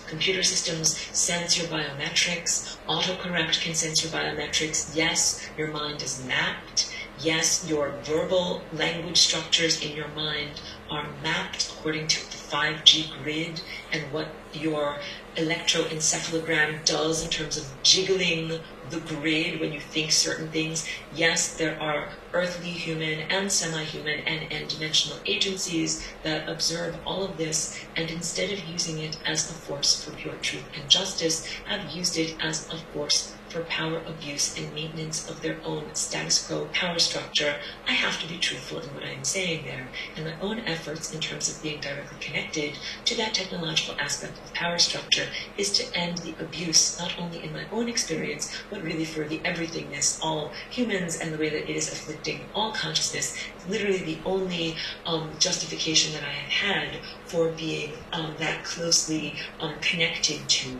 computer systems sense your biometrics. Autocorrect can sense your biometrics. Yes, your mind is mapped. Yes, your verbal language structures in your mind are mapped according to the 5G grid and what your electroencephalogram does in terms of jiggling the grid when you think certain things. Yes, there are earthly human and semi-human and n-dimensional agencies that observe all of this, and instead of using it as a force for pure truth and justice, have used it as a force for power abuse and maintenance of their own status quo power structure. I have to be truthful in what I am saying there, and my own efforts in terms of being directly connected to that technological technological aspect of power structure is to end the abuse, not only in my own experience, but really for the everythingness, all humans, and the way that it is afflicting all consciousness. It's literally the only justification that I have had for being that closely connected to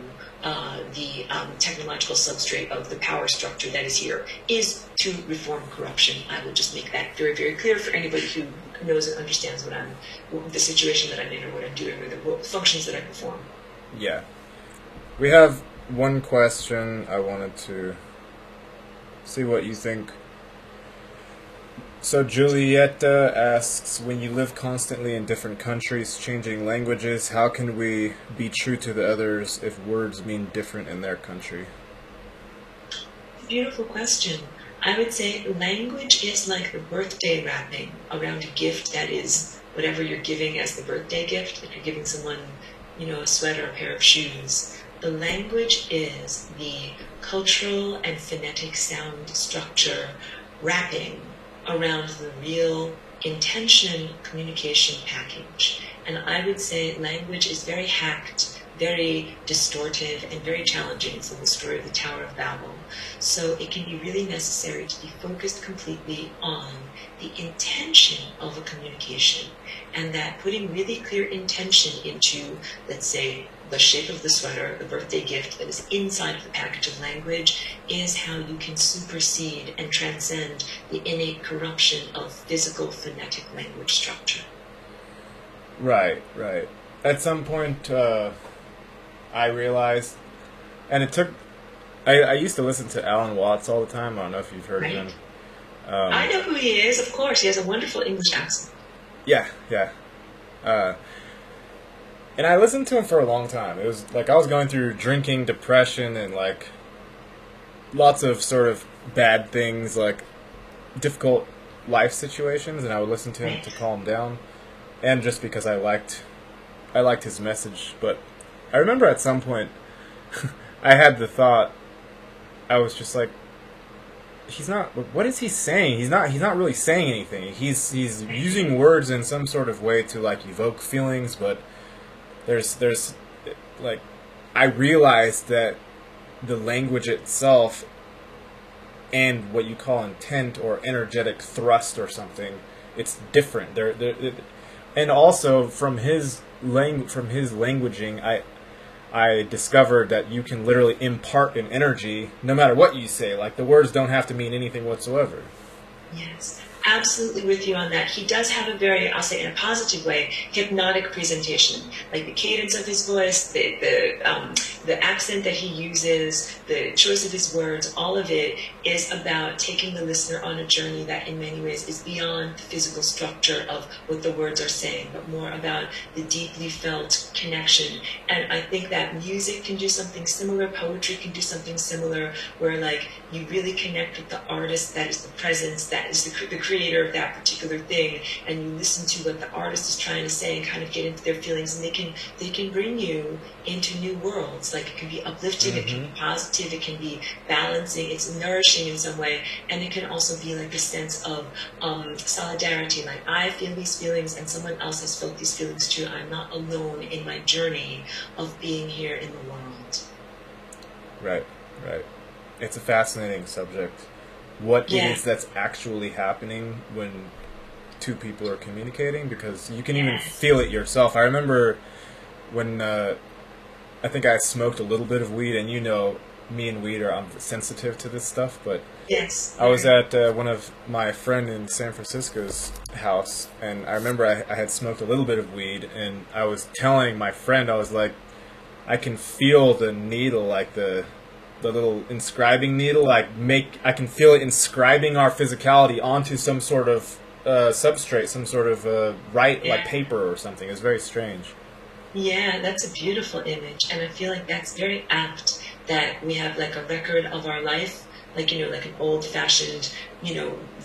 the technological substrate of the power structure that is here, is to reform corruption. I will just make that very, very clear for anybody who knows and understands the situation that I'm in, or what I'm doing, or the functions that I perform. Yeah. We have one question. I wanted to see what you think. So Julieta asks, when you live constantly in different countries, changing languages, how can we be true to the others if words mean different in their country? Beautiful question. I would say language is like the birthday wrapping around a gift that is whatever you're giving as the birthday gift. If you're giving someone, a sweater, a pair of shoes, the language is the cultural and phonetic sound structure wrapping around the real intention communication package. And I would say language is very hacked, very distortive, and very challenging. It's the story of the Tower of Babel. So it can be really necessary to be focused completely on the intention of a communication, and that putting really clear intention into, let's say, the shape of the sweater, the birthday gift that is inside of the package of language, is how you can supersede and transcend the innate corruption of physical phonetic language structure. Right. At some point, I realized, and it took, I used to listen to Alan Watts all the time. I don't know if you've heard of him. I know who he is, of course. He has a wonderful English accent. Yeah. And I listened to him for a long time. It was like I was going through drinking, depression, and like lots of sort of bad things, like difficult life situations, and I would listen to him to calm down, and just because I liked his message. But I remember at some point I had the thought, I was just like, what is he saying? He's not really saying anything. He's using words in some sort of way to like evoke feelings, but there's like, I realized that the language itself and what you call intent or energetic thrust or something, it's different. And also from his languaging, I discovered that you can literally impart an energy no matter what you say. Like, the words don't have to mean anything whatsoever. Yes, absolutely with you on that. He does have a very, I'll say in a positive way, hypnotic presentation. Like the cadence of his voice, the accent that he uses, the choice of his words, all of it is about taking the listener on a journey that in many ways is beyond the physical structure of what the words are saying, but more about the deeply felt connection. And I think that music can do something similar, poetry can do something similar, where like you really connect with the artist that is the presence, that is the creator of that particular thing, and you listen to what the artist is trying to say and kind of get into their feelings, and they can bring you into new worlds. Like, it can be uplifting, it can be positive, it can be balancing, it's nourishing in some way, and it can also be like a sense of solidarity. Like, I feel these feelings and someone else has felt these feelings too. I'm not alone in my journey of being here in the world. Right. It's a fascinating subject. What it is that's actually happening when two people are communicating, because you can even feel it yourself. I remember when I think I smoked a little bit of weed, and me and weed I'm sensitive to this stuff, but I was at one of my friend in San Francisco's house, and I remember I had smoked a little bit of weed, and I was telling my friend, I was like, I can feel the needle, like the little inscribing needle, I can feel it inscribing our physicality onto some sort of substrate, some sort of like paper or something. It's very strange. Yeah, that's a beautiful image, and I feel like that's very apt that we have like a record of our life, like, like an old-fashioned,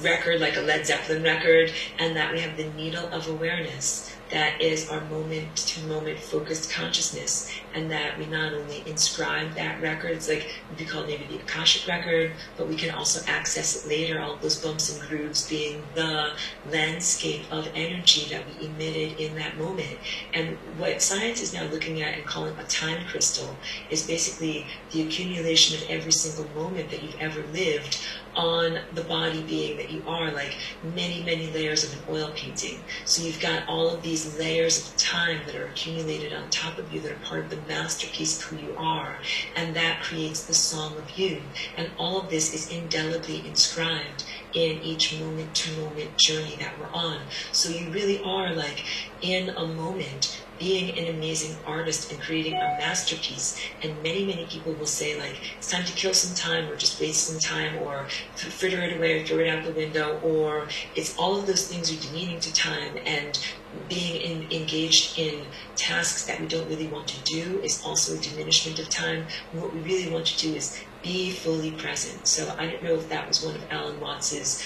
record, like a Led Zeppelin record, and that we have the needle of awareness that is our moment-to-moment focused consciousness, and that we not only inscribe that record, it's like we call it maybe the Akashic record, but we can also access it later, all of those bumps and grooves being the landscape of energy that we emitted in that moment. And what science is now looking at and calling a time crystal is basically the accumulation of every single moment that you've ever lived on the body being that you are, like many, many layers of an oil painting. So you've got all of these layers of time that are accumulated on top of you that are part of the masterpiece of who you are, and that creates the song of you. And all of this is indelibly inscribed in each moment-to-moment journey that we're on. So you really are like in a moment being an amazing artist and creating a masterpiece. And many, many people will say, like, it's time to kill some time, or just waste some time, or fritter it away, or throw it out the window, or it's all of those things are demeaning to time, and being engaged in tasks that we don't really want to do is also a diminishment of time. And what we really want to do is be fully present. So I don't know if that was one of Alan Watts's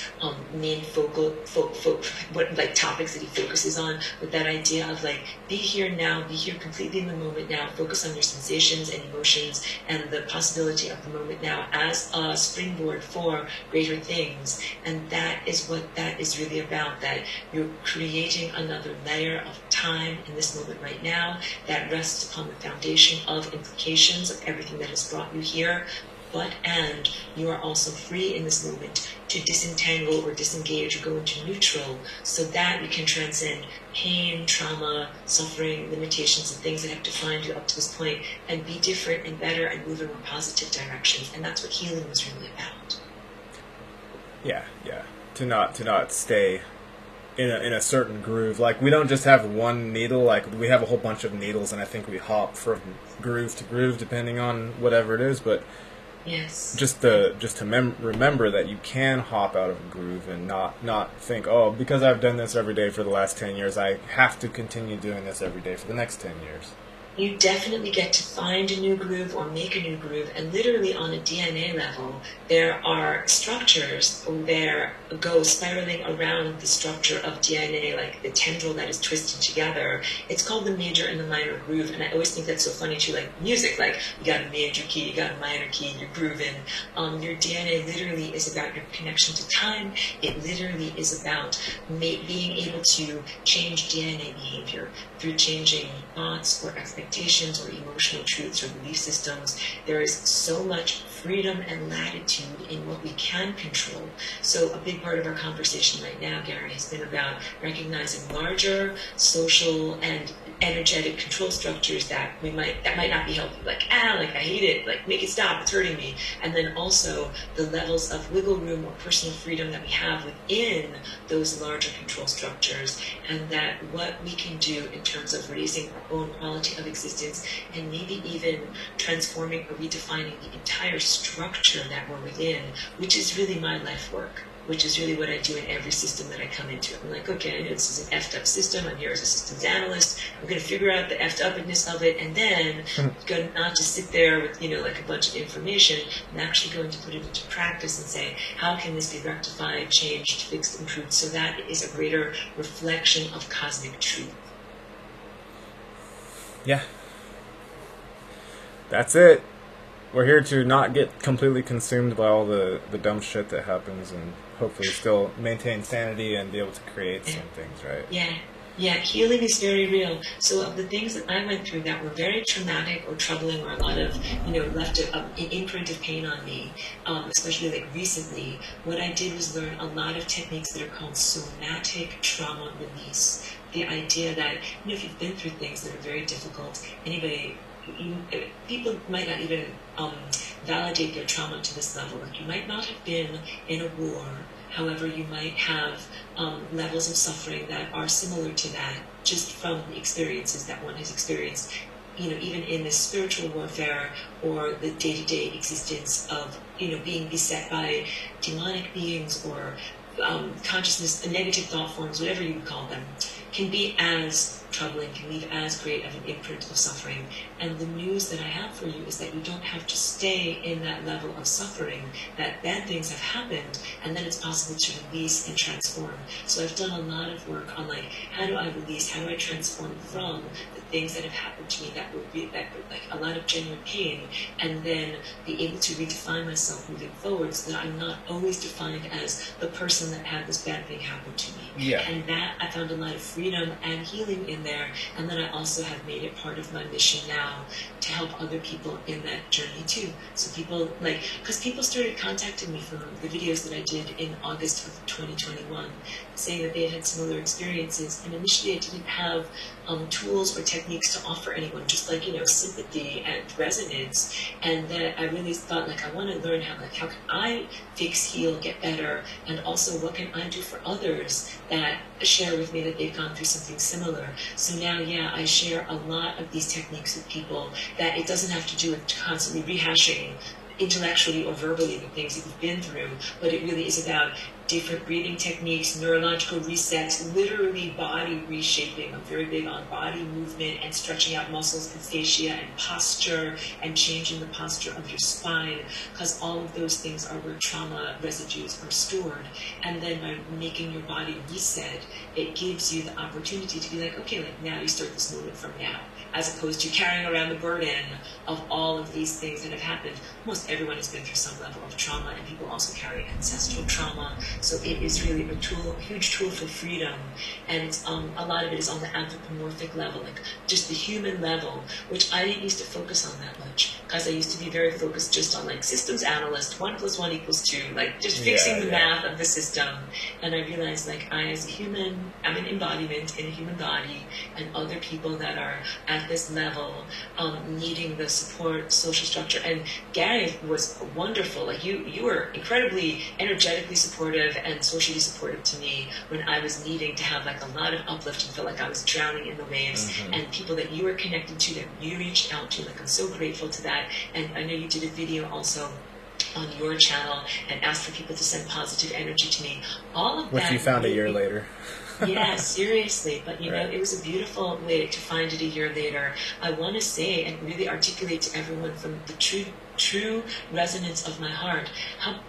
main topics that he focuses on, but that idea of like, be here now, be here completely in the moment now, focus on your sensations and emotions and the possibility of the moment now as a springboard for greater things. And that is what that is really about, that you're creating another layer of time in this moment right now that rests upon the foundation of implications of everything that has brought you here. And you are also free in this moment to disentangle or disengage or go into neutral, so that you can transcend pain, trauma, suffering, limitations, and things that have defined you up to this point, and be different and better and move in more positive directions. And that's what healing was really about. Yeah. To not stay in a certain groove. Like, we don't just have one needle, like we have a whole bunch of needles, and I think we hop from groove to groove depending on whatever it is, but yes, just to remember that you can hop out of a groove and not think, oh, because I've done this every day for the last 10 years, I have to continue doing this every day for the next 10 years. You definitely get to find a new groove or make a new groove, and literally on a DNA level, there are structures that go spiraling around the structure of DNA, like the tendril that is twisted together. It's called the major and the minor groove, and I always think that's so funny too, like music, like you got a major key, you got a minor key, you're grooving. Your DNA literally is about your connection to time. It literally is about being able to change DNA behavior through changing thoughts or expectations or emotional truths or belief systems. There is so much freedom and latitude in what we can control. So a big part of our conversation right now, Gary, has been about recognizing larger social and energetic control structures that might not be healthy, like I hate it, like make it stop, it's hurting me. And then also the levels of wiggle room or personal freedom that we have within those larger control structures, and that what we can do in terms of raising our own quality of existence, and maybe even transforming or redefining the entire structure that we're within, which is really my life work, which is really what I do in every system that I come into. I'm like, okay, I know this is an effed up system. I'm here as a systems analyst. I'm going to figure out the effed upness of it, and then going to not just sit there with, like a bunch of information. I'm actually going to put it into practice and say, how can this be rectified, changed, fixed, improved, so that it is a greater reflection of cosmic truth. Yeah. That's it. We're here to not get completely consumed by all the dumb shit that happens, and hopefully still maintain sanity and be able to create some things, right? Yeah, healing is very real. So of the things that I went through that were very traumatic or troubling, or a lot of, left an imprint of pain on me, especially like recently, what I did was learn a lot of techniques that are called somatic trauma release. The idea that, if you've been through things that are very difficult, people might not even validate their trauma to this level. Like, you might not have been in a war, however, you might have levels of suffering that are similar to that, just from the experiences that one has experienced, even in the spiritual warfare or the day-to-day existence of, being beset by demonic beings or consciousness, negative thought forms, whatever you would call them, can be as troubling, can leave as great of an imprint of suffering. And the news that I have for you is that you don't have to stay in that level of suffering, that bad things have happened, and then it's possible to release and transform. So I've done a lot of work on like, how do I release, how do I transform from the things that have happened to me that were like a lot of genuine pain, and then be able to redefine myself moving forward so that I'm not always defined as the person that had this bad thing happen to me. Yeah. And that I found a lot of freedom and healing in there. And then I also have made it part of my mission now to help other people in that journey too. So people because people started contacting me from the videos that I did in August of 2021, saying that they had similar experiences. And initially I didn't have tools or techniques to offer anyone, just like, sympathy and resonance. And that I really thought, I want to learn how can I fix, heal, get better, and also what can I do for others that share with me that they've gone through something similar. So now, I share a lot of these techniques with people, that it doesn't have to do with constantly rehashing intellectually or verbally the things that you've been through, but it really is about different breathing techniques, neurological resets, literally body reshaping. I'm very big on body movement and stretching out muscles and fascia and posture and changing the posture of your spine, because all of those things are where trauma residues are stored. And then by making your body reset, it gives you the opportunity to be like, okay, now you start this movement from now, as opposed to carrying around the burden of all of these things that have happened. Almost everyone has been through some level of trauma, and people also carry ancestral trauma. So it is really a huge tool for freedom. And it's, a lot of it is on the anthropomorphic level, like just the human level, which I didn't used to focus on that much, because I used to be very focused just on systems analyst, 1 + 1 = 2, just fixing the math of the system. And I realized I, as a human, I'm an embodiment in a human body, and other people that are at this level needing the support, social structure. And Gary was wonderful. You were incredibly energetically supportive and socially supportive to me when I was needing to have a lot of uplift and felt like I was drowning in the waves. Mm-hmm. And people that you were connected to, that you reached out to, I'm so grateful to that. And I know you did a video also on your channel and asked for people to send positive energy to me. All of which that, you found a year later. Yeah, seriously. But it was a beautiful way to find it a year later. I want to say and really articulate to everyone from the true resonance of my heart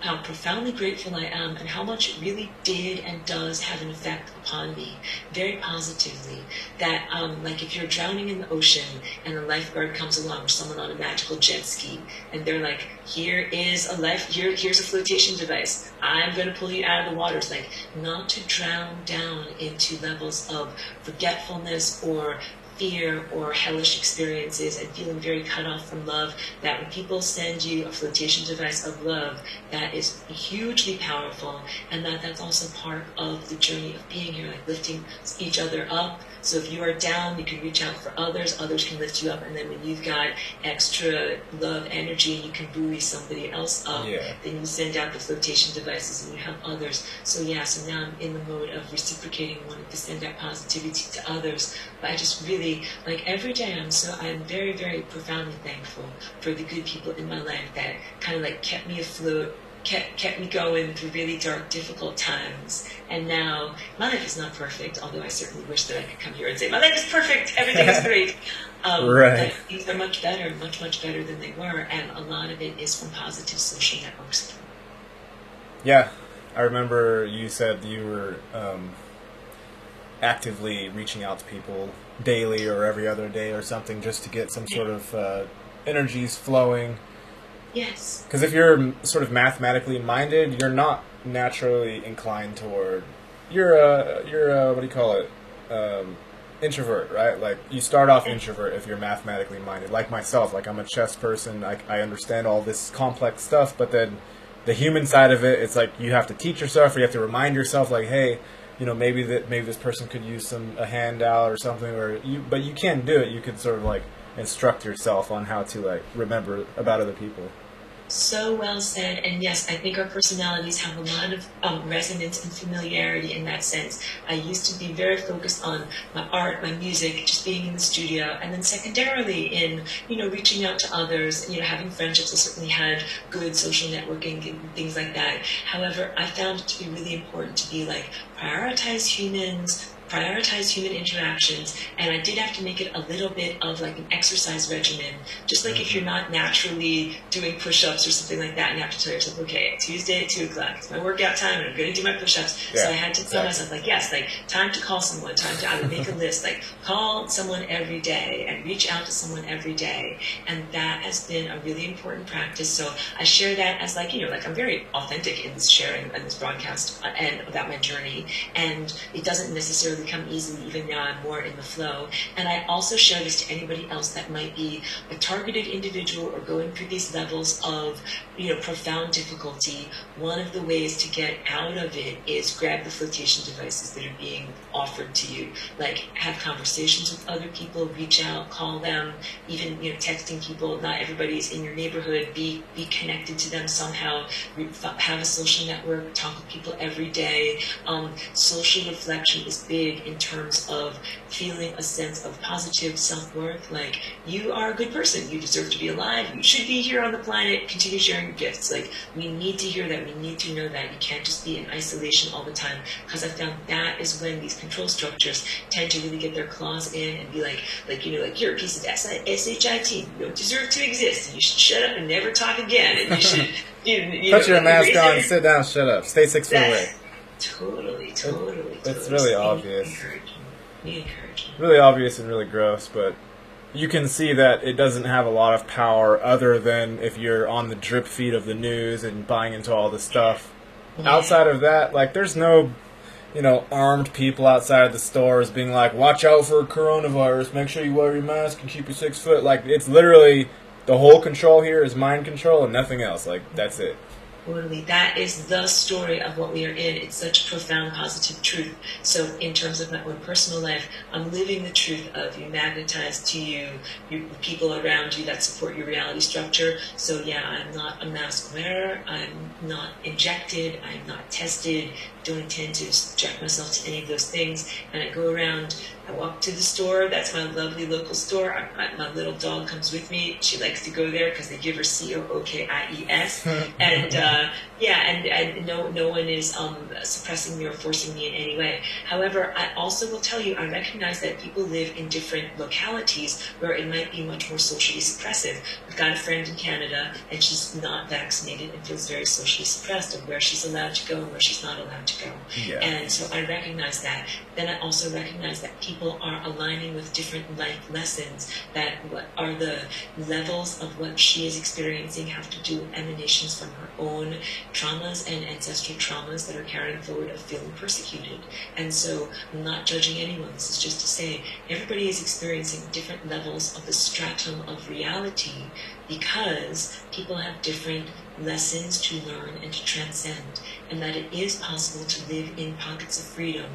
how profoundly grateful I am, and how much it really did and does have an effect upon me, very positively. That if you're drowning in the ocean and a lifeguard comes along, or someone on a magical jet ski, and they're like, here's a flotation device, I'm going to pull you out of the water. It's not to drown down into levels of forgetfulness or fear or hellish experiences and feeling very cut off from love. That when people send you a flotation device of love, that is hugely powerful, and that's also part of the journey of being here, lifting each other up. So if you are down, you can reach out for others can lift you up, and then when you've got extra love energy, you can buoy somebody else up, then you send out the flotation devices and you help others. So now I'm in the mode of reciprocating, wanting to send out positivity to others. But I just really, every day I'm very, very profoundly thankful for the good people in my life that kind of kept me afloat, kept me going through really dark, difficult times. And now my life is not perfect, although I certainly wish that I could come here and say my life is perfect, everything is great. Right. But things are much better, much, much better than they were, and a lot of it is from positive social networks. Yeah, I remember you said you were actively reaching out to people daily or every other day or something, just to get some sort of energies flowing. Yes. Because if you're sort of mathematically minded, you're not naturally inclined toward. You're what do you call it? Introvert, right? You start off introvert if you're mathematically minded. Like myself, I'm a chess person. I understand all this complex stuff, but then the human side of it, it's you have to teach yourself, or you have to remind yourself, hey, maybe this person could use a handout or something, but you can't do it. You could sort of instruct yourself on how to remember about other people. So well said. And yes, I think our personalities have a lot of resonance and familiarity in that sense. I used to be very focused on my art, my music, just being in the studio, and then secondarily in, reaching out to others, having friendships. I certainly had good social networking and things like that. However, I found it to be really important to be like, prioritize human interactions, and I did have to make it a little bit of like an exercise regimen. Just like if you're not naturally doing push-ups or something like that, and you have to tell yourself, okay, Tuesday at 2 o'clock, it's my workout time, and I'm going to do my push-ups. Yeah, so I had to tell myself, like, yes, like time to call someone, time to, I would make a list, like call someone every day and reach out to someone every day. And that has been a really important practice. So I share that as like, like I'm very authentic in this sharing and this broadcast and about my journey. And it doesn't necessarily come easily, even now I'm more in the flow. And I also share this to anybody else that might be a targeted individual or going through these levels of, profound difficulty. One of the ways to get out of it is grab the flotation devices that are being offered to you. Like have conversations with other people, reach out, call them, even, texting people. Not everybody is in your neighborhood. Be connected to them somehow. Have a social network, talk with people every day. Social reflection is big in terms of feeling a sense of positive self-worth. Like, you are a good person. You deserve to be alive. You should be here on the planet. Continue sharing your gifts. Like, we need to hear that. We need to know that. You can't just be in isolation all the time, because I found that is when these control structures tend to really get their claws in and be like you're a piece of SHIT. You don't deserve to exist. And you should shut up and never talk again. And you should put your mask on, sit down, shut up, stay 6 feet away. Totally. It's really obvious. Encouraging. Really obvious and really gross, but you can see that it doesn't have a lot of power other than if you're on the drip feed of the news and buying into all the stuff. Yeah. Outside of that, like, there's no, armed people outside of the stores being like, watch out for coronavirus, make sure you wear your mask and keep your 6 foot. Like, it's literally, the whole control here is mind control and nothing else. Like, that's it. Totally. That is the story of what we are in. It's such profound positive truth. So in terms of my own personal life, I'm living the truth of you magnetize to you people around you that support your reality structure. So yeah, I'm not a mask wearer. I'm not injected. I'm not tested. Don't intend to subject myself to any of those things. And I go around, I walk to the store. That's my lovely local store. My little dog comes with me. She likes to go there because they give her COOKIES. And no one is suppressing me or forcing me in any way. However, I also will tell you, I recognize that people live in different localities where it might be much more socially suppressive. I've got a friend in Canada, and she's not vaccinated and feels very socially suppressed of where she's allowed to go and where she's not allowed to go. Yeah. And so I recognize that. Then I also recognize that people are aligning with different life lessons, that what are the levels of what she is experiencing have to do with emanations from her own traumas and ancestral traumas that are carrying forward of feeling persecuted. And so I'm not judging anyone. This is just to say everybody is experiencing different levels of the stratum of reality, because people have different lessons to learn and to transcend, and that it is possible to live in pockets of freedom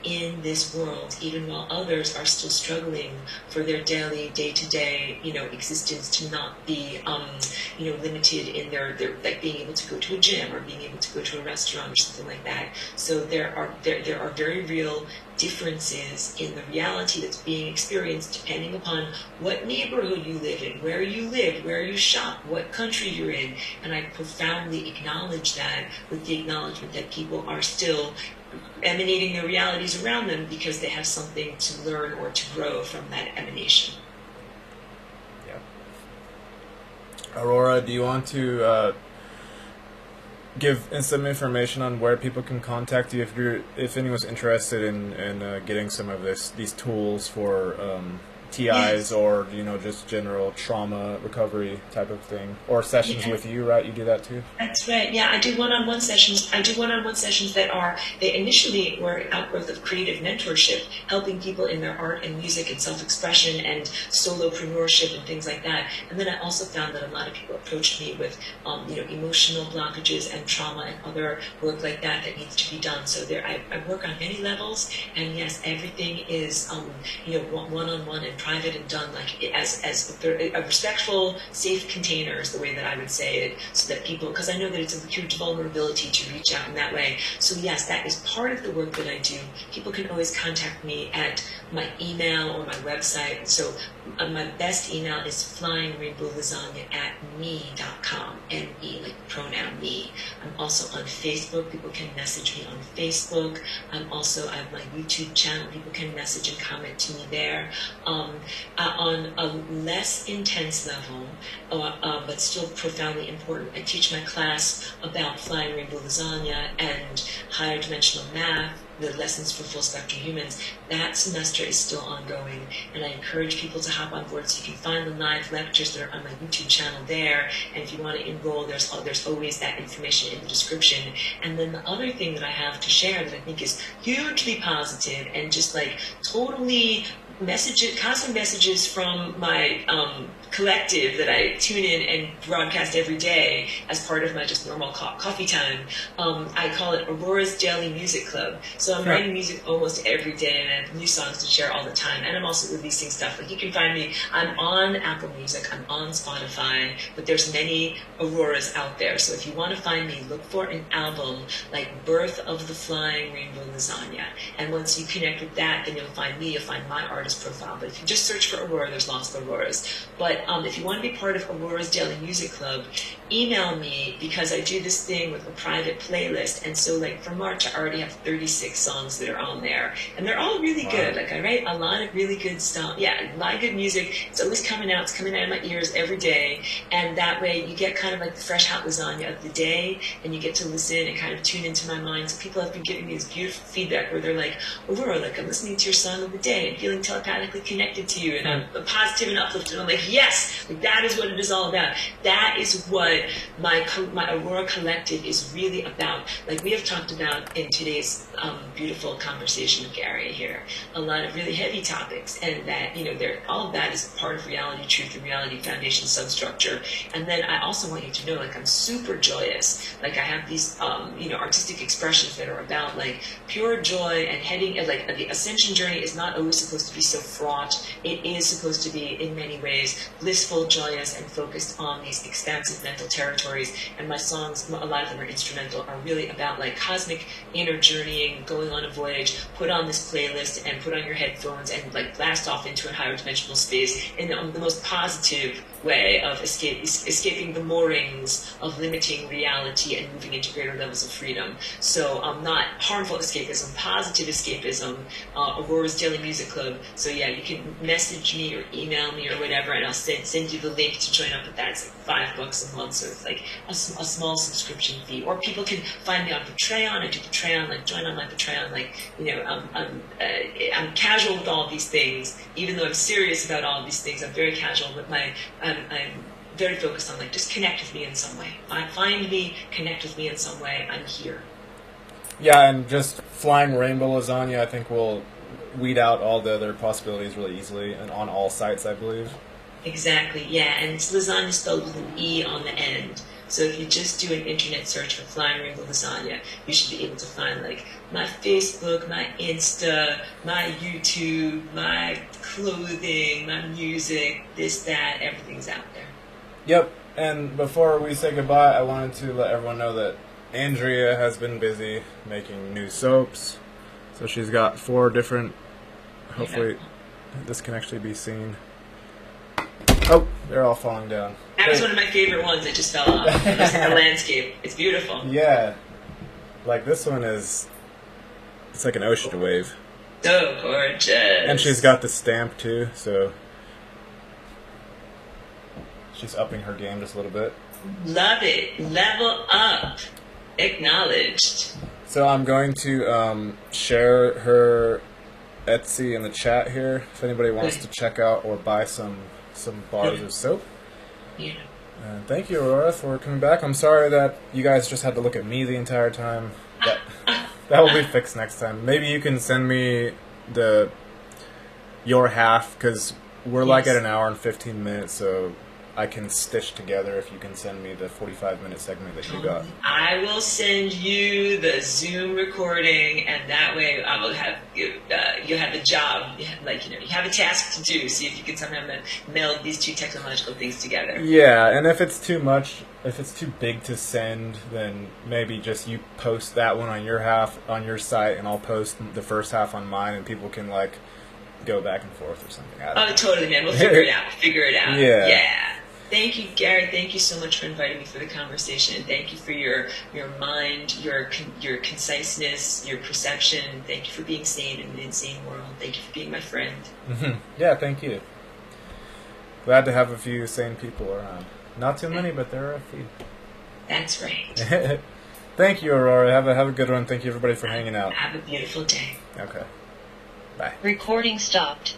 in this world, even while others are still struggling for their daily, day-to-day, existence to not be, limited in their like being able to go to a gym or being able to go to a restaurant or something like that. So there are very real differences in the reality that's being experienced depending upon what neighborhood you live in, where you live, where you shop, what country you're in. And I profoundly acknowledge that, with the acknowledgement that people are still emanating their realities around them because they have something to learn or to grow from that emanation. Yeah. Aurora, do you want to give some information on where people can contact you if anyone's interested in getting some of these tools for TIs, yes, or just general trauma recovery type of thing, or sessions with you, right? You do that too? That's right. Yeah, I do one-on-one sessions. That they initially were an outgrowth of creative mentorship, helping people in their art and music and self-expression and solopreneurship and things like that. And then I also found that a lot of people approached me with emotional blockages and trauma and other work like that needs to be done. So I work on many levels, and yes, everything is one-on-one and private and done like as a respectful, safe container is the way that I would say it, so that people, because I know that it's a huge vulnerability to reach out in that way. So yes, that is part of the work that I do. People can always contact me at my email or my website. So my best email is flyingrainbowlasagna@me.com, M-E, like pronoun me. I'm also on Facebook. People can message me on Facebook. I have my YouTube channel. People can message and comment to me there. On a less intense level, but still profoundly important, I teach my class about flying rainbow lasagna and higher dimensional math, the lessons for full spectrum humans. That semester is still ongoing, and I encourage people to hop on board. So you can find the live lectures that are on my YouTube channel there, and if you want to enroll, there's always that information in the description. And then the other thing that I have to share that I think is hugely positive and just like totally constant messages from my collective that I tune in and broadcast every day as part of my just normal coffee time. I call it Aurora's Daily Music Club. So I'm writing music almost every day, and I have new songs to share all the time. And I'm also releasing stuff. Like you can find me, I'm on Apple Music, I'm on Spotify, but there's many Auroras out there. So if you want to find me, look for an album like Birth of the Flying Rainbow Lasagna. And once you connect with that, then you'll find me, you'll find my artist profile. But if you just search for Aurora, there's lots of Auroras. But if you want to be part of Aurora's Daily Music Club, email me, because I do this thing with a private playlist. And so like for March, I already have 36 songs that are on there. And they're all really good. Like I write a lot of really good stuff. Yeah, a lot of good music. It's always coming out. It's coming out of my ears every day. And that way you get kind of like the fresh hot lasagna of the day, and you get to listen and kind of tune into my mind. So people have been giving me this beautiful feedback where they're like, Aurora, like I'm listening to your song of the day and feeling telepathically connected to you, and I'm positive and uplifted. And I'm like, yes, like that is what it is all about. That is what my Aurora Collective is really about. Like we have talked about in today's beautiful conversation with Gary here, a lot of really heavy topics, and that all of that is part of reality, truth, and reality foundation substructure. And then I also want you to know, like I'm super joyous. Like I have these artistic expressions that are about like pure joy and heading. Like the ascension journey is not always supposed to be so fraught. It is supposed to be in many ways blissful, joyous, and focused on these expansive mental territories. And my songs, a lot of them are instrumental, are really about like cosmic inner journeying, going on a voyage. Put on this playlist and put on your headphones and like blast off into a higher dimensional space in the most positive way of escaping the moorings of limiting reality and moving into greater levels of freedom. So not harmful escapism, positive escapism, Aurora's Daily Music Club. So yeah, you can message me or email me or whatever, and I'll send you the link to join up with that. It's like $5 a month, so it's like a small subscription fee. Or people can find me on Patreon. I do Patreon, like join on my Patreon. Like I'm casual with all of these things, even though I'm serious about all of these things. I'm very casual with I'm very focused on like just connect with me in some way. Find me, connect with me in some way. I'm here. Yeah, and just flying rainbow lasagna, I think will weed out all the other possibilities really easily, and on all sites, I believe. Exactly, yeah, and it's lasagna spelled with an E on the end. So if you just do an internet search for Flying Rainbow Lasagna, you should be able to find like my Facebook, my Insta, my YouTube, my clothing, my music, this, that, everything's out there. Yep, and before we say goodbye, I wanted to let everyone know that Andrea has been busy making new soaps. So she's got 4 different, hopefully this can actually be seen. Oh, they're all falling down. That was one of my favorite ones that just fell off. It's the landscape. It's beautiful. Yeah. Like this one it's like an ocean wave. So gorgeous. And she's got the stamp too, so she's upping her game just a little bit. Love it. Level up. Acknowledged. So I'm going to share her Etsy in the chat here if anybody wants to check out or buy some bars of soap. Yeah. Thank you, Aurora, for coming back. I'm sorry that you guys just had to look at me the entire time. That will be fixed next time. Maybe you can send me your half, because we're like at an hour and 15 minutes, so I can stitch together if you can send me the 45-minute segment that you got. I will send you the Zoom recording, and that way I will have you'll have a job, like you have a task to do. See if you can somehow meld these two technological things together. Yeah, and if it's too much, if it's too big to send, then maybe just you post that one on your half on your site, and I'll post the first half on mine, and people can like go back and forth or something. I don't know. Totally, man. We'll figure it out. Yeah. Yeah. Thank you, Gary. Thank you so much for inviting me for the conversation. Thank you for your mind, your conciseness, your perception. Thank you for being sane in an insane world. Thank you for being my friend. Mm-hmm. Yeah, thank you. Glad to have a few sane people around. Not too many, but there are a few. That's right. Thank you, Aurora. Have a good one. Thank you, everybody, for hanging out. Have a beautiful day. Okay. Bye. Recording stopped.